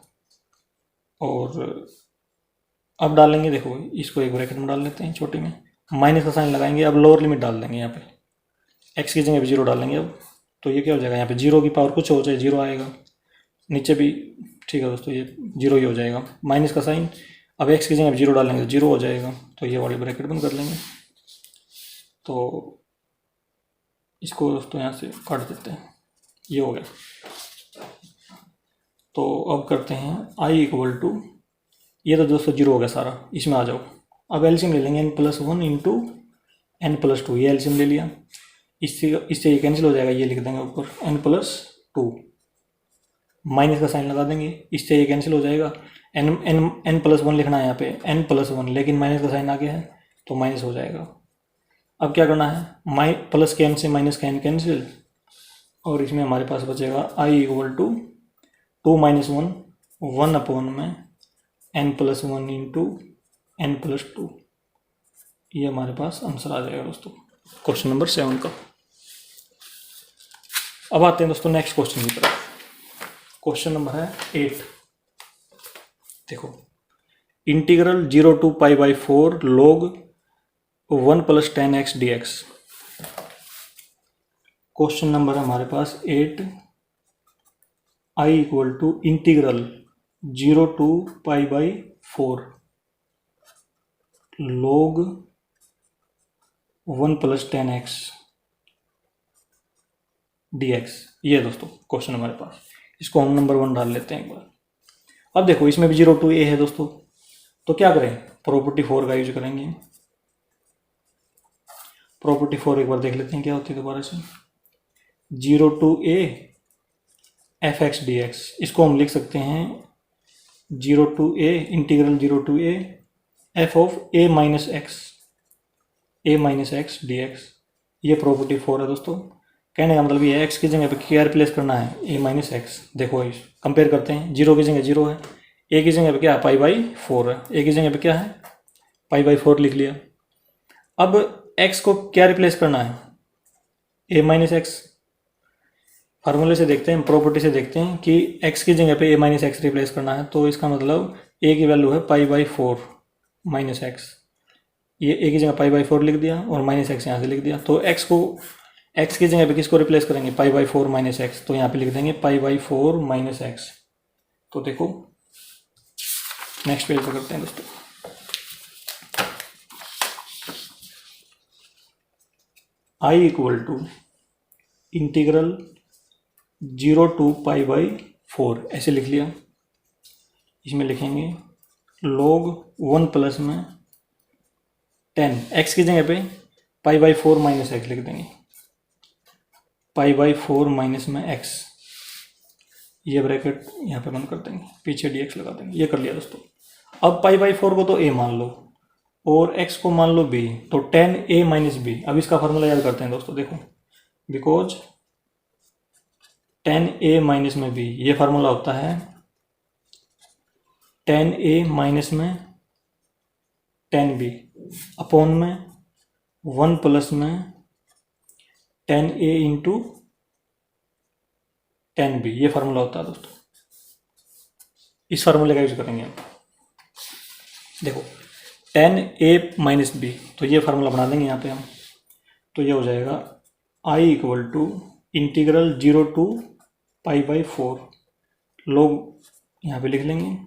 और अब डालेंगे, देखो इसको एक ब्रैकेट में डाल लेते हैं छोटे में, माइनस का साइन लगाएंगे। अब लोअर लिमिट डाल देंगे, यहाँ पे x की जगह पे 0 डालेंगे। अब तो ये क्या हो जाएगा, यहाँ पे 0 की पावर कुछ हो जाए 0 आएगा, नीचे भी ठीक है दोस्तों ये 0 ही हो जाएगा। माइनस का साइन, अब x की जगह पे 0 डालेंगे तो 0 हो जाएगा, तो ये वाली ब्रैकेट बंद कर लेंगे। तो इसको दोस्तों यहाँ से काट देते हैं, ये हो गया। तो अब करते हैं i इक्वल टू, ये तो दोस्तों 0 हो गया सारा, इसमें आ जाओ। अब एलसीएम ले लेंगे n plus 1 into n plus 2, ये एलसीएम ले लिया, इससे ये कैंसिल हो जाएगा, ये लिख देंगे ऊपर n प्लस 2, माइनस का साइन लगा देंगे, इससे ये कैंसिल हो जाएगा। n प्लस 1 लिखना है यहाँ पे n प्लस 1, लेकिन माइनस का साइन आ गया है तो माइनस हो जाएगा। अब क्या करना है, प्लस के n से माइनस का n कैंसिल, और इसमें हमारे पास बचेगा i equal to 2 minus 1 1 upon में n plus 1 into n plus 2, ये हमारे पास आंसर आ जाएगा दोस्तों क्वेश्चन नंबर 7 का। अब आते हैं दोस्तों नेक्स्ट क्वेश्चन की तरफ। क्वेश्चन नंबर है 8। देखो integral 0 to pi by 4 log 1 plus 10x dx। Question number है हमारे पास 8, i equal to integral 0 to pi by 4 log 1 plus 10x dx, ये दोस्तों क्वेश्चन हमारे पास। इसको हम नंबर 1 डाल लेते हैं एक बार। अब देखो इसमें भी 0 टू a है दोस्तों, तो क्या करें, प्रॉपर्टी 4 का यूज करेंगे। प्रॉपर्टी 4 एक बार देख लेते हैं क्या होती है दोबारा से। 0 to a f x d x, इसको हम लिख सकते हैं 0 to a integral 0 to a f of a minus x d x. ये प्रॉपर्टी 4 है दोस्तों। कहने का मतलब ये x की जगह पे क्या रिप्लेस करना है, a माइनस एक्स। देखो इस कंपेयर करते हैं, 0 की जगह 0 है, a की जगह पे क्या है पाई बाई 4 है, a की जगह पे क्या है पाई बाई 4 लिख लिया। अब x को क्या रिप्लेस करना है, a माइनस एक्स। फार्मूले से देखते हैं, प्रॉपर्टी से देखते हैं कि x की जगह पे a माइनस एक्स रिप्लेस करना है, तो इसका मतलब a की वैल्यू है पाई बाई 4 माइनस एक्स। ये a की जगह पाई बाई 4 लिख दिया और माइनस एक्स यहाँ से लिख दिया। तो x की जगह पे किसको रिप्लेस करेंगे, पाई बाई 4 माइनस एक्स, तो यहाँ पे लिख देंगे पाई बाई 4 माइनस एक्स। तो देखो नेक्स्ट पेज पे करते हैं दोस्तों। i equal to integral 0 to pi by 4 ऐसे लिख लिया। इसमें लिखेंगे log 1 प्लस में 10, x की जगह पे पाई बाई 4 माइनस एक्स लिख देंगे, पाई बाई 4 माइनस में x, ये ब्रैकेट यहाँ पे बंद कर देंगे, पीछे dx लगा देंगे। ये कर लिया दोस्तों। अब पाई बाई 4 को तो a मान लो और x को मान लो b, तो 10a माइनस b। अब इसका फार्मूला याद करते हैं दोस्तों। देखो बिकॉज 10a माइनस में b, ये फार्मूला होता है 10a माइनस में 10b अपॉन में 1 प्लस में 10a इंटू 10b, ये फार्मूला होता है दोस्तों। इस फार्मूले का यूज करेंगे हम। देखो 10a माइनस b, तो ये फार्मूला बना देंगे यहाँ पे हम। तो ये हो जाएगा I equal to integral 0 to pi by 4 log यहाँ पे लिख लेंगे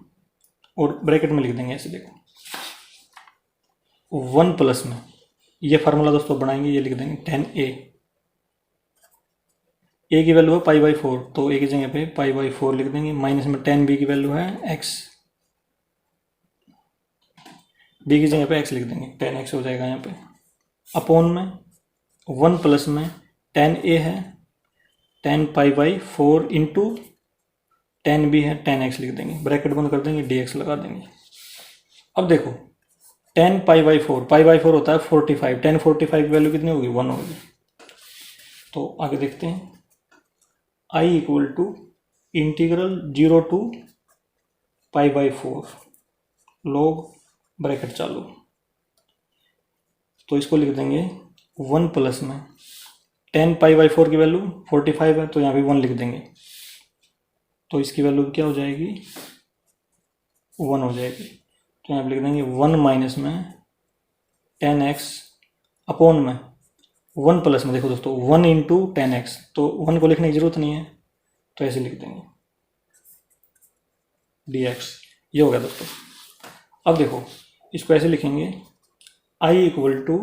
और ब्रैकेट में लिख देंगे ऐसे। देखो 1 प्लस में ये फार्मूला दोस्तों बनाएंगे, ये लिख देंगे 10a, a की वैल्यू है पाई बाई 4, तो a की जगह पे पाई बाई 4 लिख देंगे, माइनस में 10b की वैल्यू है x, b की जगह पे x लिख देंगे, 10x हो जाएगा यहाँ पे, अपॉन में 1 प्लस में 10a है 10 पाई बाई 4 इंटू 10b है 10x लिख देंगे, ब्रैकेट बंद कर देंगे, dx लगा देंगे। अब देखो 10 पाई बाई 4, पाई बाई 4 होता है 45, 10 45 की वैल्यू कितनी होगी 1 होगी। तो आगे देखते हैं, I equal to integral 0 to pi by 4 log bracket चालू, तो इसको लिख देंगे 1 प्लस में 10 पाई बाई 4 की वैल्यू 45 है, तो यहाँ भी 1 लिख देंगे, तो इसकी वैल्यू क्या हो जाएगी 1 हो जाएगी। तो यहाँ पे लिख देंगे 1 माइनस में 10x अपॉन में 1 प्लस में, देखो दोस्तों 1 इंटू 10x, तो 1 को लिखने की जरूरत नहीं है, तो ऐसे लिख देंगे dx, ये हो गया दोस्तों। अब देखो इसको ऐसे लिखेंगे I equal to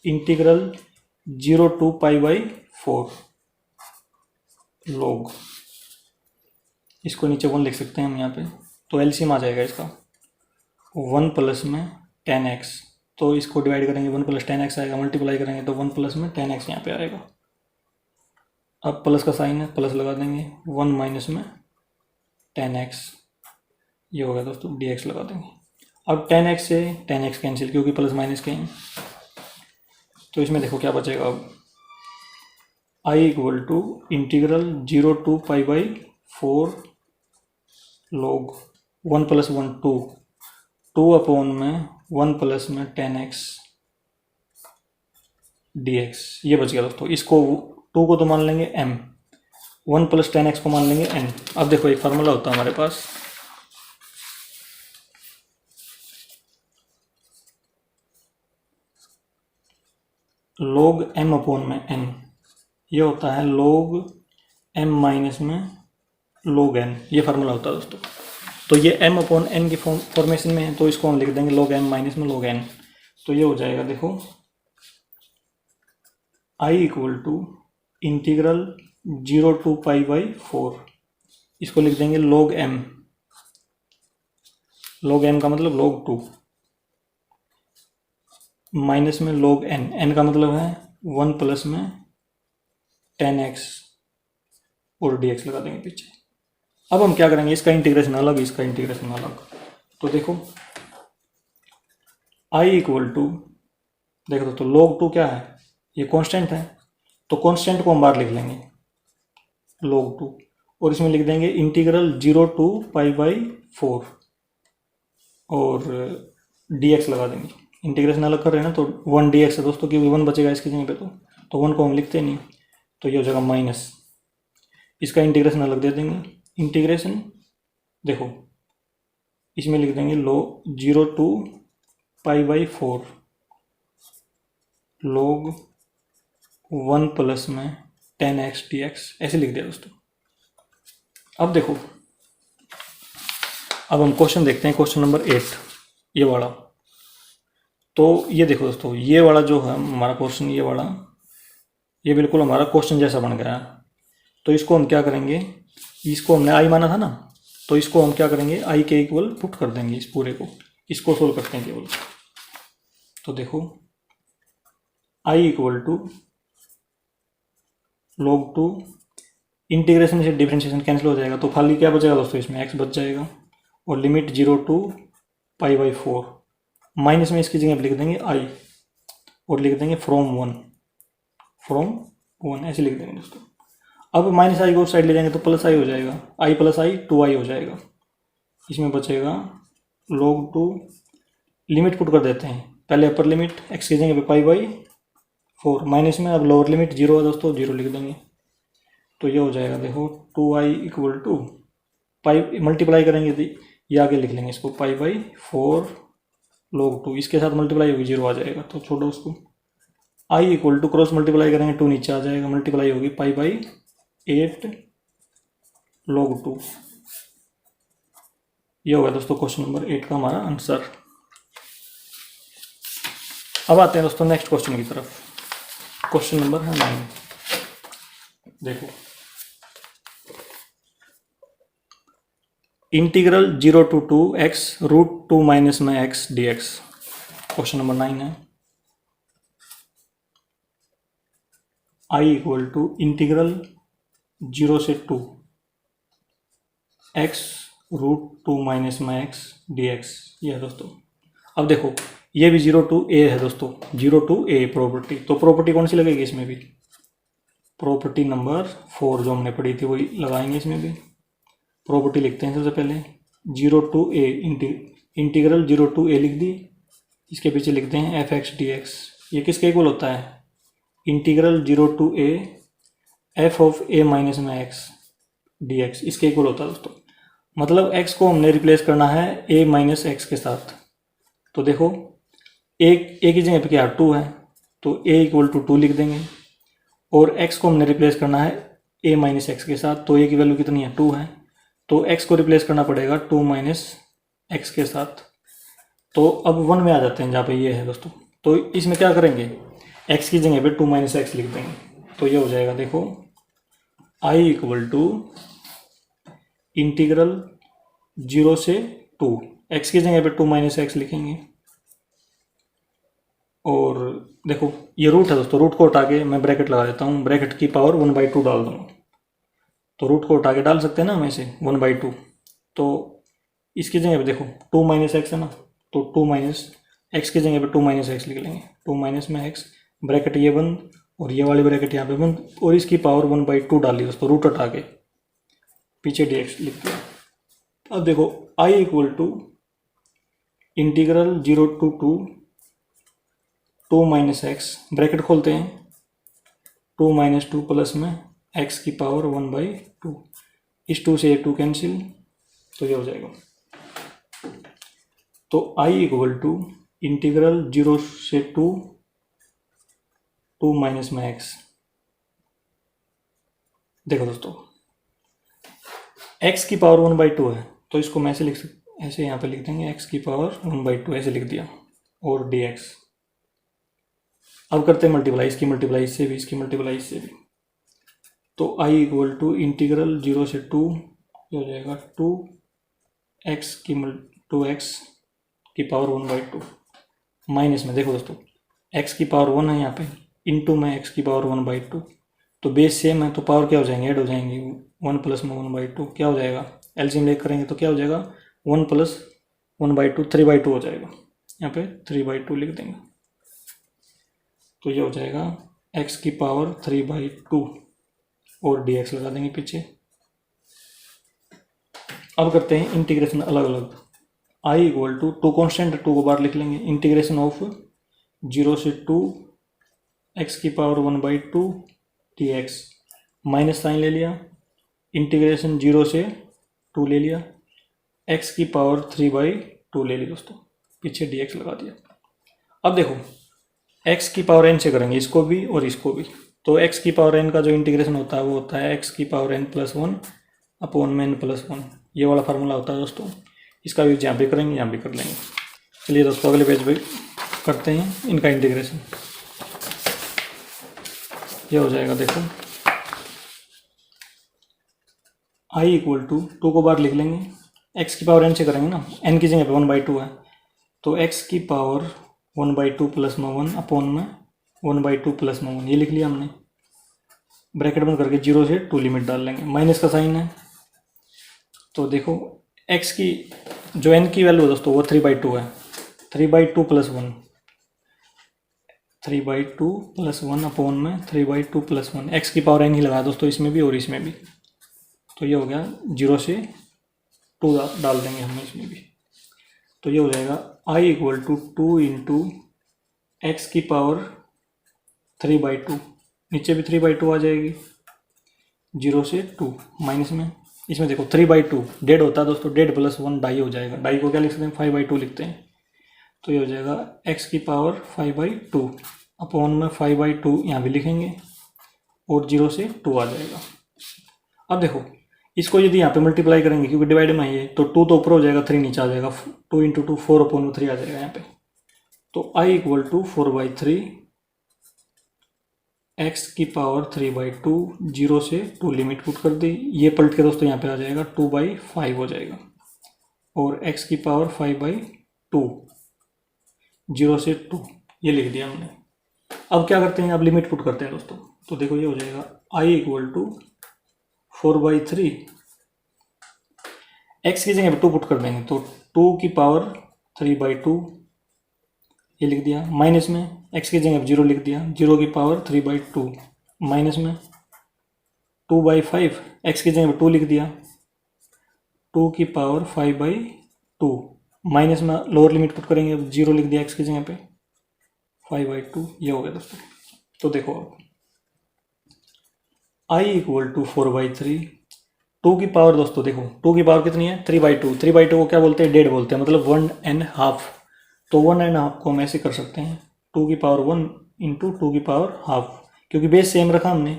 integral 0 to pi by 4 log, इसको नीचे 1 लिख सकते हैं हम यहाँ पे, तो एलसीएम आ जाएगा इसका 1 प्लस में 10x, तो इसको डिवाइड करेंगे 1 प्लस 10x आएगा, मल्टीप्लाई करेंगे तो 1 प्लस में 10x यहाँ पे आएगा। अब प्लस का साइन है, प्लस लगा देंगे, 1 माइनस में 10x, ये हो गया दोस्तों, dx लगा देंगे। अब 10x से 10x कैंसिल, क्योंकि प्लस माइनस के हैं, तो इसमें देखो क्या बचेगा अब, I equal to integral 0 to pi by 4 log 1 plus 1 2 upon में 1 प्लस में 10x dx, ये बच गया दोस्तों। इसको 2 को तो मान लेंगे m, 1 प्लस 10x को मान लेंगे n। अब देखो एक फार्मूला होता है हमारे पास, log m अपॉन में n, ये होता है log m माइनस में log n, ये फार्मूला होता है दोस्तों। तो ये m अपॉन n की फॉर्मेशन में है, तो इसको हम लिख देंगे log m माइनस में log n, तो ये हो जाएगा देखो I equal to integral 0 to pi by 4, इसको लिख देंगे log m, log m का मतलब log 2 माइनस में log n, n का मतलब है 1 प्लस में 10x और dx लगा देंगे पीछे। अब हम क्या करेंगे, इसका इंटीग्रेशन अलग, इसका इंटीग्रेशन अलग। तो देखो I इक्वल टू, देखो दोस्तों log 2 क्या है, ये कांस्टेंट है, तो कांस्टेंट को हम बाहर लिख लेंगे log 2, और इसमें लिख देंगे इंटीग्रल 0 टू पाई बाई 4 और dx लगा देंगे। इंटीग्रेशन अलग कर रहे हैं ना, तो 1 dx है दोस्तों, क्योंकि 1 बचेगा इसकी जगह पे, तो 1 को हम लिखते नहीं, तो ये हो जाएगा माइनस, इसका इंटीग्रेशन अलग दे देंगे। इंटीग्रेशन देखो इसमें लिख देंगे लो 0 to pi by 4 log 1 plus में 10x dx, ऐसे लिख दिया दोस्तों। अब देखो, अब हम क्वेश्चन देखते हैं, क्वेश्चन नंबर 8 ये वाला। तो ये देखो दोस्तों, ये वाला जो है हमारा क्वेश्चन, ये वाला ये बिल्कुल हमारा क्वेश्चन जैसा बन गया है। तो इसको हम क्या करेंगे, इसको हमने आई माना था ना, तो इसको हम क्या करेंगे आई के इक्वल पुट कर देंगे इस पूरे को, इसको सोल्व करते हैं केवल। तो देखो I equal to log 2, integration से डिफरेंशिएशन कैंसिल हो जाएगा, तो खाली क्या बचेगा दोस्तों, इसमें x बच जाएगा, और limit 0 to pi by 4 minus में इसकी जगह लिख देंगे i और लिख देंगे फ्रॉम 1 ऐसे लिख देंगे दोस्तों। अब माइनस आई को साइड ले जाएंगे तो प्लस आई हो जाएगा, i प्लस आई 2i हो जाएगा, इसमें बचेगा log 2, लिमिट पुट कर देते हैं, पहले अपर लिमिट x की जगह पे π/4 माइनस में, अब लोअर लिमिट 0 है दोस्तों, 0 लिख देंगे। तो ये हो जाएगा देखो 2i equal to pi, multiply करेंगे तो ये आगे लिख लेंगे इसको π/4 log 2, इसके साथ मल्टीप्लाई होगी 0 आ जाएगा, तो छोड़ो उसको। i equal to cross multiply करेंगे 2 नीचे आ जाएगा, मल्टीप्लाई होगी π/8 log 2। ये होगा दोस्तों क्वेश्चन नंबर 8 का हमारा आंसर। अब आते हैं दोस्तों नेक्स्ट क्वेश्चन की तरफ। क्वेश्चन नंबर है 9। देखो इंटीग्रल 0 to 2x √2 माइनस में x dx, क्वेश्चन नंबर 9 है। i इक्वल टू इंटीग्रल 0 से 2 x √2 माइनस में x dx, ये है दोस्तों। अब देखो ये भी 0 to a है दोस्तों, 0 to a प्रॉपर्टी, तो प्रॉपर्टी कौन सी लगेगी इसमें भी, प्रॉपर्टी नंबर 4 जो हमने पढ़ी थी वही लगाएंगे इसमें भी। प्रॉपर्टी लिखते हैं सबसे पहले 0 to a, integral 0 to a लिख दी, इसके पीछे लिखते हैं f(x) dx। ये किसके इक्वल होता है, integral 0 to a f of a minus में x dx, इसके इक्वल होता है दोस्तों। मतलब x को हमने रिप्लेस करना है a माइनस x के साथ, तो देखो एक a की जगह पे क्या 2 है, तो a इक्वल टू 2 लिख देंगे, और x को हमने रिप्लेस करना है a माइनस एक्स के साथ, तो a की वैल्यू कितनी है 2 है, तो x को रिप्लेस करना पड़ेगा 2 माइनस एक्स के साथ। तो अब 1 में आ जाते हैं जहाँ पे ये है दोस्तों, तो इसमें क्या करेंगे x की जगह पे 2 माइनस एक्स लिख देंगे, तो ये हो जाएगा देखो i इक्वल टू इंटीग्रल 0 से 2, x की जगह पे 2 माइनस एक्स लिखेंगे, और देखो ये रूट है दोस्तों, रूट को हटा के मैं ब्रैकेट लगा देता हूँ, ब्रैकेट की पावर 1/2 डाल दूँगा, तो रूट को हटा के डाल सकते हैं ना हम ऐसे 1/2, तो इसकी जगह पे देखो 2 माइनस एक्स है ना, तो 2 माइनस एक्स की जगह पे 2 माइनस एक्स लिख लेंगे, 2 माइनस में एक्स, ब्रैकेट ये बंद और ये वाली ब्रैकेट यहाँ पे बंद, और इसकी पावर 1/2 डाली दोस्तों, रूट हटा के पीछे dx लिख दिया। अब देखो i equal to integral 0 to 2 minus x, bracket खोलते हैं 2 माइनस 2 प्लस में x की पावर 1/2, इस 2 से 2 कैंसिल, तो ये हो जाएगा। तो i इक्वल टू इंटीग्रल 0 से 2 माइनस में x। देखो दोस्तों x की पावर 1/2 है, तो इसको मैं ऐसे लिख सकते, ऐसे यहाँ पे लिख देंगे x की पावर 1/2, ऐसे लिख दिया, और dx। अब करते हैं मल्टीप्लाई, इसकी मल्टीप्लाई इससे भी, इसकी मल्टीप्लाई इससे भी, तो i इक्वल टू इंटीग्रल 0 से 2 हो जाएगा 2x की पावर 1/2 माइनस में, देखो दोस्तों x की पावर 1 है यहाँ पे, इंटू में x की पावर 1/2, तो बेस सेम है तो पावर क्या हो जाएंगे, ऐड हो जाएंगे, 1 प्लस में 1/2 क्या हो जाएगा, एलसीएम लेकर करेंगे तो क्या हो जाएगा 1 प्लस 1/2 3/2 हो जाएगा, यहाँ पे 3/2 लिख देंगे, तो ये हो जाएगा x की पावर 3/2 और dx लगा देंगे पीछे। अब करते हैं इंटीग्रेशन अलग अलग, i इक्वल टू 2 कॉन्स्टेंट 2 को बाहर लिख लेंगे, इंटीग्रेशन ऑफ 0 से 2 x की पावर 1/2 dx, माइनस साइन ले लिया, इंटीग्रेशन 0 से 2 ले लिया, x की पावर 3/2 ले ली दोस्तों, पीछे dx लगा दिया। अब देखो x की पावर n से करेंगे इसको भी और इसको भी, तो x की पावर n का जो इंटीग्रेशन होता है वो होता है x की पावर n प्लस 1 अपॉन में n प्लस 1, ये वाला फार्मूला होता है दोस्तों, इसका यूज यहाँ पे करेंगे, यहाँ भी कर लेंगे। चलिए दोस्तों अगले पेज पे करते हैं इनका इंटीग्रेशन। ये हो जाएगा देखो i इक्वल टू 2 को बाहर लिख लेंगे, x की पावर n से करेंगे ना, n की जगह पे 1/2 है, तो x की पावर 1/2 प्लस में 1 अपॉन में 1/2 प्लस में 1, ये लिख लिया हमने, ब्रैकेट बंद करके 0 से 2 लिमिट डाल लेंगे, माइनस का साइन है, तो देखो x की जो n की वैल्यू है दोस्तों वो 3/2 है, 3/2 प्लस 1, 3/2 प्लस 1 अपॉन में 3/2 प्लस 1, x की पावर n ही लगा दोस्तों इसमें भी और इसमें भी, तो ये हो गया 0 से 2 डाल देंगे हमने इसमें भी। तो ये हो जाएगा आई इक्वल टू 2 इंटू एक्स की पावर 3/2, नीचे भी 3/2 आ जाएगी, 0 से 2 माइनस में। इसमें देखो 3/2 डेढ़ होता है दोस्तों, डेढ़ प्लस 1 ढाई हो जाएगा, ढाई को क्या लिख सकते हैं 5/2 लिखते हैं। तो ये हो जाएगा एक्स की पावर 5/2 अपॉन में 5/2 यहाँ भी लिखेंगे और 0 से 2 आ जाएगा। अब देखो इसको यदि यहाँ पे मल्टीप्लाई करेंगे क्योंकि डिवाइड में है ये, तो 2 तो ऊपर हो जाएगा, 3 नीचे आ जाएगा, 2 इंटू 2 4 अपॉन में 3 आ जाएगा यहाँ पे। तो आई इक्वल टू 4/3 एक्स की पावर 3/2, 0 से 2 लिमिट पुट कर दी, ये पलट के दोस्तों यहाँ पे आ जाएगा 2/5 हो जाएगा, और एक्स की पावर 5/2, 0 से 2 ये लिख दिया हमने। अब क्या करते हैं, अब लिमिट पुट करते हैं दोस्तों। तो देखो ये हो जाएगा आई इक्वल टू 4/3 एक्स की जगह 2 पुट कर देंगे, तो 2 की पावर 3/2 ये लिख दिया, माइनस में एक्स की जगह 0 लिख दिया, 0 की पावर 3/2 माइनस में 2/5 एक्स की जगह 2 लिख दिया, 2 की पावर 5/2 माइनस में लोअर लिमिट पुट करेंगे, अब 0 लिख दिया एक्स की जगह पे 5/2, ये हो गया दोस्तों। तो देखो अब आई इक्वल टू 4/3, 2 की पावर दोस्तों देखो 2 की पावर कितनी है 3/2, 3/2 को क्या बोलते हैं डेढ़ बोलते हैं, मतलब 1.5। तो 1.5 को हम ऐसे कर सकते हैं 2 की पावर 1 इंटू 2 की पावर हाफ, क्योंकि बेस सेम रखा हमने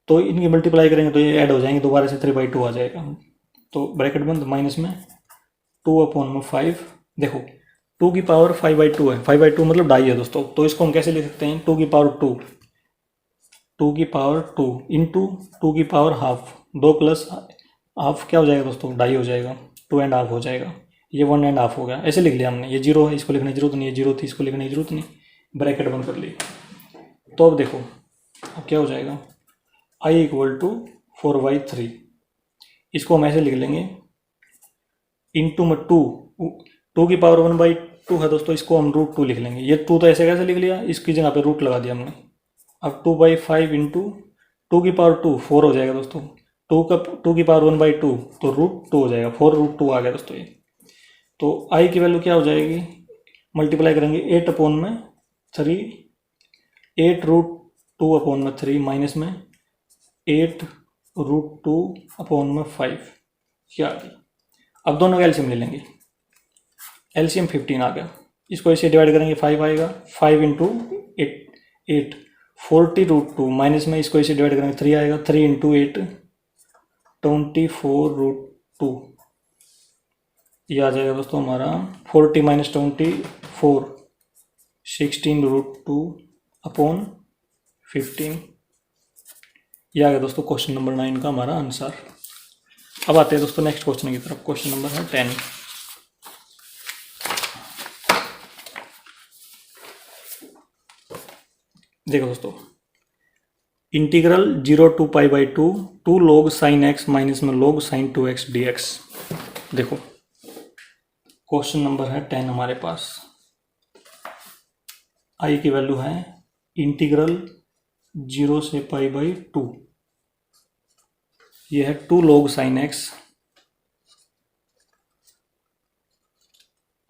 तो इनकी मल्टीप्लाई करेंगे तो ये ऐड हो जाएंगे, दोबारा से 3/2 आ जाएगा। तो ब्रैकेट बंद, माइनस में 2/5, देखो 2 की पावर 5/2 है, 5/2 मतलब ढाई है दोस्तों, तो इसको हम कैसे लिख सकते हैं 2 की पावर 2, 2 की पावर 2 इंटू 2 की पावर हाफ, 2 प्लस हाफ क्या हो जाएगा दोस्तों ढाई हो जाएगा, 2.5 हो जाएगा, ये 1.5 हो गया, ऐसे लिख लिया हमने। ये 0 है, इसको लिखने की जरूरत नहीं है, 0 थी इसको लिखने की जरूरत नहीं, ब्रैकेट बंद कर ली। तो अब देखो अब क्या हो जाएगा आई इक्वल टू 4/3, इसको हम ऐसे लिख लेंगे इंटू में 2 की पावर 1/2 है दोस्तों, इसको हम √2 लिख लेंगे। ये 2 तो ऐसे कैसे लिख लिया, इसकी जगह पे रूट लगा दिया हमने। अब 2/5 इंटू 2 की पावर 2 4 हो जाएगा दोस्तों, 2 की पावर 1/2 तो √2 हो जाएगा, 4√2 आ गया दोस्तों ये। तो आई की वैल्यू क्या हो जाएगी, मल्टीप्लाई करेंगे 8/3, 8√2/3 माइनस में 8√2/5, क्या आ गया। अब दोनों का एलसीएम ले लेंगे, एलसीएम 15 आ गया, इसको ऐसे डिवाइड करेंगे 5 आएगा, 5 इंटू 8 40√2 माइनस में इसको ऐसे डिवाइड करेंगे 3 आएगा, 3 इंटू 8 24√2, ये आ जाएगा दोस्तों हमारा 40 माइनस 24 16√2/15, ये आ गया दोस्तों क्वेश्चन नंबर 9 का हमारा आंसर। अब आते हैं दोस्तों नेक्स्ट क्वेश्चन की तरफ, क्वेश्चन नंबर है 10। देखो दोस्तों integral 0 to π/2 2 log sin x minus में log sin 2x dx। देखो क्वेश्चन नंबर है 10 हमारे पास, आई की वैल्यू है इंटीग्रल 0 से π/2, ये है 2 log sin x,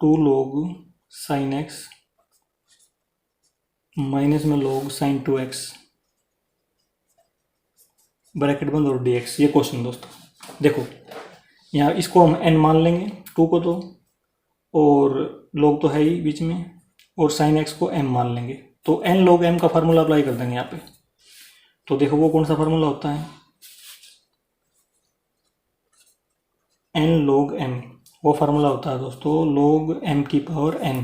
2 log sin x minus में log sin 2x ब्रैकेट बंद और dx, ये क्वेश्चन दोस्तों। देखो यहाँ इसको हम n मान लेंगे 2 को, तो और log तो है ही बीच में, और sin x को m मान लेंगे, तो n log m का फार्मूला अप्लाई कर देंगे यहाँ पे। तो देखो वो कौन सा फार्मूला होता है, n log m, वो फार्मूला होता है दोस्तों log m की पावर n।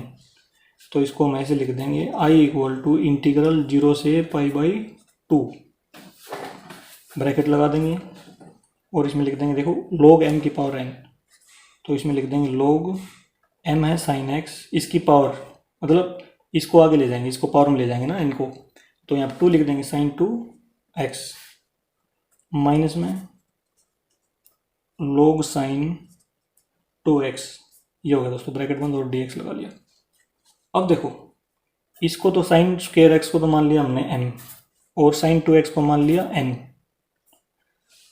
तो इसको हम ऐसे लिख देंगे i इक्वल टू इंटीग्रल 0 से π/2, ब्रैकेट लगा देंगे और इसमें लिख देंगे देखो log m की पावर n, तो इसमें लिख देंगे log m है sin x, इसकी पावर मतलब इसको आगे ले जाएंगे, इसको पावर में ले जाएंगे ना इनको, तो यहाँ पर 2 लिख देंगे sin 2x माइनस में log sin 2x, ये हो गया दोस्तों ब्रैकेट बंद और dx लगा लिया। अब देखो इसको तो sin स्क्वायर x को तो मान लिया हमने m और sin 2x को मान लिया n,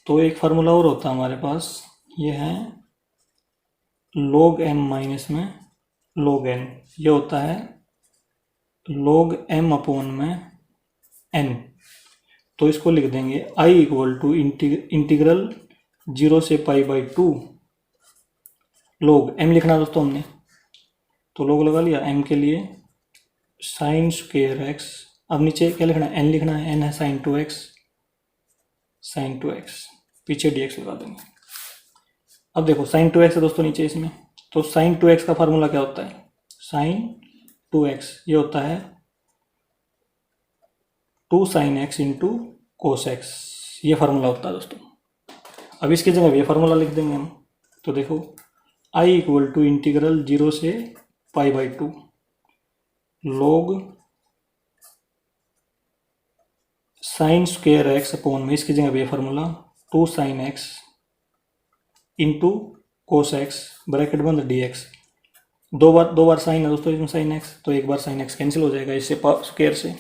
तो एक फार्मूला और होता है हमारे पास, ये है log m माइनस में log n, ये होता है log m अपॉन में n। तो इसको लिख देंगे I इक्वल टू इंटीग्रल 0 से पाई बाई 2 log m लिखना है दोस्तों हमने, तो log लगा लिया m के लिए साइन स्क्वेयर x। अब नीचे क्या लिखना है, n लिखना है, n है साइन 2x, साइन 2x, पीछे dx लगा देंगे। अब देखो साइन 2x है दोस्तों नीचे इसमें, तो साइन 2x का फार्मूला क्या होता है, साइन 2x ये होता है 2 sine x into cos x, ये फार्मूला होता है दोस्तों। अब इसकी जगह ये फार्मूला लिख देंगे हम, तो देखो I इक्वल टू इंटीग्रल 0 से pi by 2 log sine square x upon में, इसकी जगह ये formula 2 sine x into cos x bracket बंद dx। दो बार साइन है दोस्तों इसमें साइन एक्स, तो एक बार साइन एक्स कैंसिल हो जाएगा इससे स्क्वेयर से।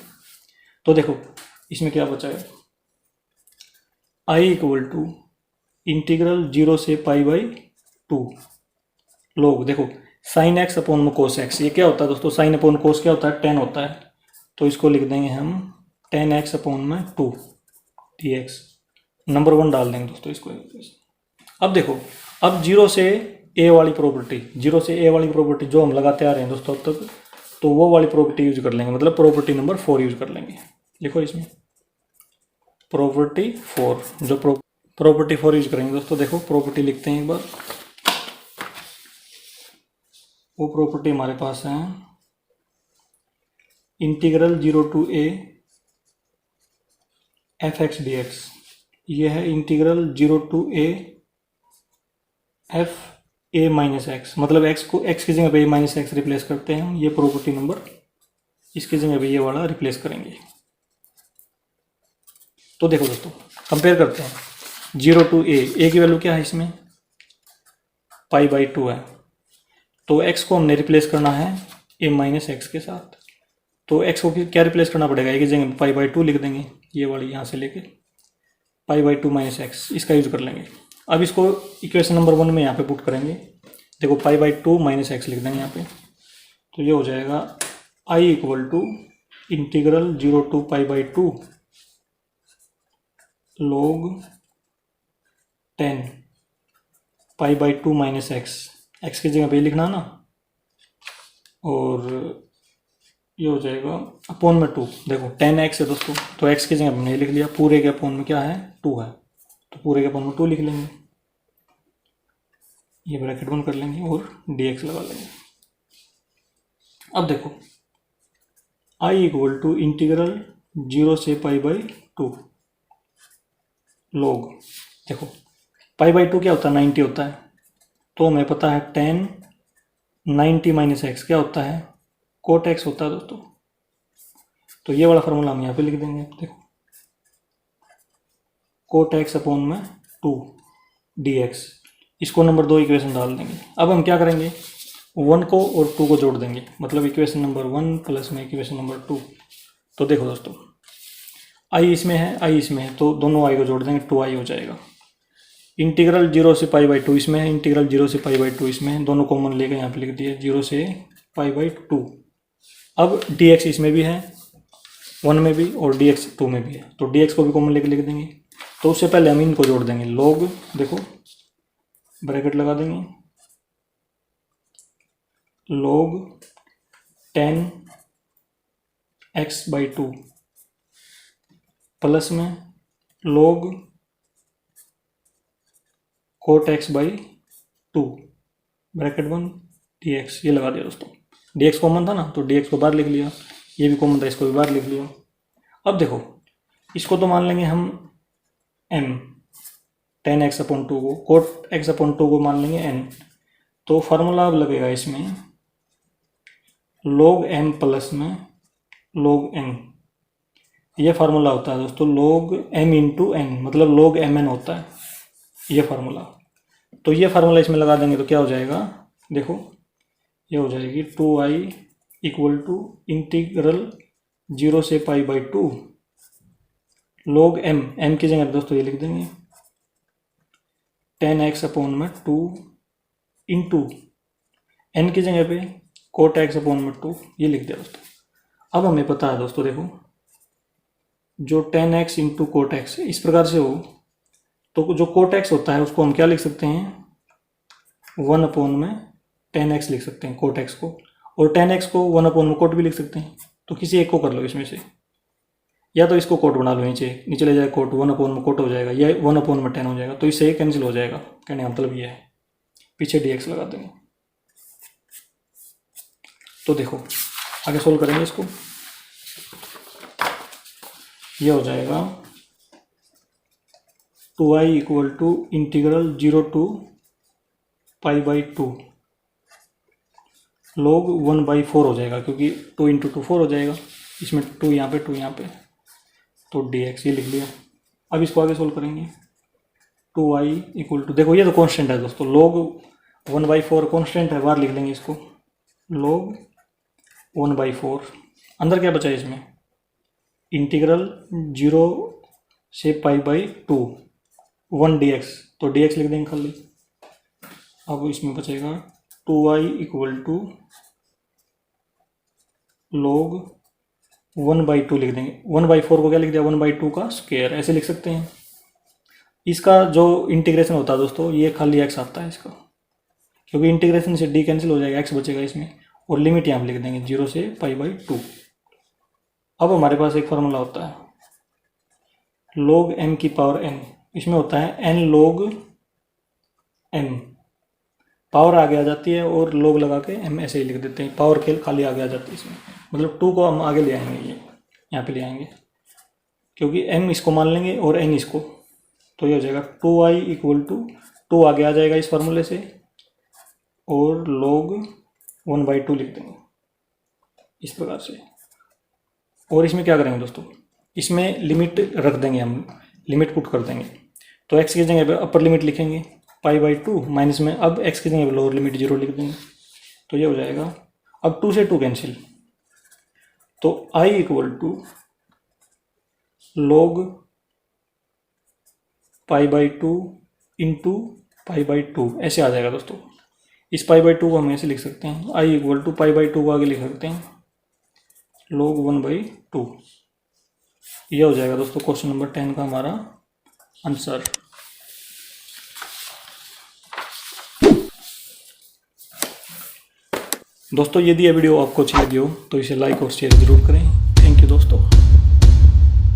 तो देखो इसमें क्या बचा है, I इक्वल टू इंटीग्रल 0 से पाई बाई 2 log, देखो साइन एक्स अपॉन में कोस एक्स, ये क्या होता है दोस्तों, साइन अपॉन कोस क्या होता है, टेन होता है, तो इसको लिख देंगे हम टेन एक्स अपॉन में 2 dx, नंबर 1 डाल देंगे दोस्तों इसको। अब देखो अब 0 से a वाली प्रॉपर्टी, 0 से a वाली प्रॉपर्टी जो हम लगाते आ रहे हैं दोस्तों अब तक, तो वो वाली प्रॉपर्टी यूज कर लेंगे, मतलब प्रॉपर्टी नंबर 4 यूज कर लेंगे। लिखो इसमें प्रॉपर्टी 4, जो प्रॉपर्टी 4 यूज करेंगे दोस्तों, देखो प्रॉपर्टी लिखते हैं एक बार। वो प्रॉपर्टी हमारे पास है integral 0 to a f x d x, ये है integral 0 to a f a minus x, मतलब x को x की जगह पे a माइनस एक्स रिप्लेस करते हैं, ये प्रॉपर्टी नंबर, इसकी जगह पे ये वाला रिप्लेस करेंगे। तो देखो दोस्तों कंपेयर करते हैं, 0 टू a की वैल्यू क्या है इसमें, पाई बाई 2 है, तो x को हमने रिप्लेस करना है a माइनस एक्स के साथ, तो x को क्या रिप्लेस करना पड़ेगा, एक जगह पाई बाई 2 लिख देंगे, ये वाली यहाँ से लेके पाई बाई 2 माइनस एक्स, इसका यूज कर लेंगे। अब इसको इक्वेशन नंबर 1 में यहाँ पे पुट करेंगे, देखो पाई बाई 2 माइनस एक्स लिख देंगे यहाँ पे, तो ये हो जाएगा I equal to integral 0 to pi by 2 log 10 pi by 2 minus x, x की जगह पे लिखना ना, और ये हो जाएगा अपॉन में 2, देखो 10x है दोस्तों, तो x की जगह हमने लिख लिया, पूरे के अपॉन में क्या है 2 है, तो पूरे के अपॉन में 2 लिख लेंगे, ये ब्रैकेट बंद कर लेंगे और dx लगा लेंगे। अब देखो I इक्वल टू इंटीग्रल 0 से पाई बाई 2 log, देखो पाई बाई 2 क्या होता है 90 होता है, तो हमें पता है 10 90 माइनस एक्स क्या होता है, कोट एक्स होता है दोस्तों, तो ये वाला फार्मूला हम यहाँ पे लिख देंगे। देखो कोट एक्स अपॉन में 2 dx, इसको नंबर 2 इक्वेशन डाल देंगे। अब हम क्या करेंगे, 1 को और 2 को जोड़ देंगे, मतलब इक्वेशन नंबर 1 प्लस में इक्वेशन नंबर 2। तो देखो दोस्तों I इसमें है, I इसमें है, तो दोनों I को जोड़ देंगे, 2I हो जाएगा। इंटीग्रल 0 से पाई बाई 2 इसमें है, इंटीग्रल 0 से पाई बाई 2 इसमें है, दोनों कॉमन लेकर यहाँ पे लिख दिए 0 से पाई बाई 2। अब dx इसमें भी है 1 में भी और dx 2 में भी है, तो dx को भी कॉमन लेकर लिख देंगे। तो उससे पहले हम इनको जोड़ देंगे, log, देखो ब्रैकेट लगा देंगे, log 10 x बाई 2 प्लस में log cot x by 2 bracket बंद dx, ये लगा दिया दोस्तों, dx कॉमन था ना, तो dx को बाहर लिख लिया, ये भी कॉमन था, इसको भी बाहर लिख लिया। अब देखो इसको तो मान लेंगे हम m 10x अपॉन 2 को, कोट x अपॉन 2 को मान लेंगे n, तो फार्मूला अब लगेगा इसमें log m प्लस में log n, ये फार्मूला होता है दोस्तों log m इंटू n, मतलब log mn होता है ये फार्मूला। तो ये फार्मूला इसमें लगा देंगे तो क्या हो जाएगा, देखो ये हो जाएगी 2I इक्वल टू इंटीग्रल 0 से पाई बाई 2 log m की जगह दोस्तों ये लिख देंगे 10x अपॉन में 2 इंटू एन की जगह पे कोट एक्स अपॉन में 2 ये लिख दिया दोस्तों। अब हमें पता है दोस्तों, देखो जो tan x into cot x इस प्रकार से हो, तो जो कोट एक्स होता है उसको हम क्या लिख सकते हैं, 1 अपॉन में tan x लिख सकते हैं कोट एक्स को, और tan x को 1 अपॉन में कोट भी लिख सकते हैं। तो किसी एक को कर लो इसमें से, या तो इसको कोट बना लो, नीचे नीचे ले जाए कोट, 1 अपॉन में कोट हो जाएगा, या 1 अपॉन में tan हो जाएगा, तो इससे कैंसिल हो जाएगा। कहने का मतलब ये है, पीछे dx लगा देंगे। तो देखो आगे सोल्व करेंगे इसको, ये हो जाएगा 2i equal to integral 0 to pi by 2 log 1/4 हो जाएगा, क्योंकि 2 इंटू 2 4 हो जाएगा, इसमें 2 यहाँ पे 2 यहाँ पे, तो dx ये लिख लिया। अब इसको आगे सोल्व करेंगे, 2i इक्वल टू, देखो ये तो कांस्टेंट है दोस्तों, log 1/4 कांस्टेंट है, बाहर लिख लेंगे इसको, log 1/4, अंदर क्या बचा है इसमें, इंटीग्रल 0 से पाई बाई 2 1 dx, तो dx लिख देंगे खाली। अब इसमें बचेगा 2i इक्वल टू log 1/2 लिख देंगे, 1/4 को क्या लिख दिया, 1/2 का स्क्वायर, ऐसे लिख सकते हैं। इसका जो इंटीग्रेशन होता है दोस्तों, ये खाली x आता है इसका, क्योंकि इंटीग्रेशन से d कैंसिल हो जाएगा, x बचेगा इसमें, और लिमिट यहाँ पे लिख देंगे 0 से पाई बाई 2। अब हमारे पास एक फार्मूला होता है log m की पावर n, इसमें होता है n log m, पावर आगे आ जाती है और log लगा के m ऐसे ही लिख देते हैं, पावर के खाली आगे आ जाती है इसमें, मतलब 2 को हम आगे ले आएंगे, ये यहाँ पे ले आएंगे, क्योंकि m इसको मान लेंगे और n इसको, तो ये हो जाएगा 2i इक्वल टू 2 आगे आ जाएगा इस फार्मूले से, और log 1/2 लिख देंगे इस प्रकार से। और इसमें क्या करेंगे दोस्तों, इसमें लिमिट रख देंगे, हम लिमिट पुट कर देंगे, तो x की जगह पे अपर लिमिट लिखेंगे π/2 माइनस में, अब x की जगह पे लोअर लिमिट 0 लिख देंगे, तो ये हो जाएगा। अब 2 से 2 कैंसिल, तो i equal to log π/2 into π/2 ऐसे आ जाएगा दोस्तों। इस π/2 को हम ऐसे लिख सकते हैं, i इक्वल टू π/2 को आगे लिख सकते हैं log 1/2। यह हो जाएगा दोस्तों क्वेश्चन नंबर 10 का हमारा आंसर। दोस्तों यदि यह वीडियो आपको अच्छी लगी हो तो इसे लाइक और शेयर जरूर करें।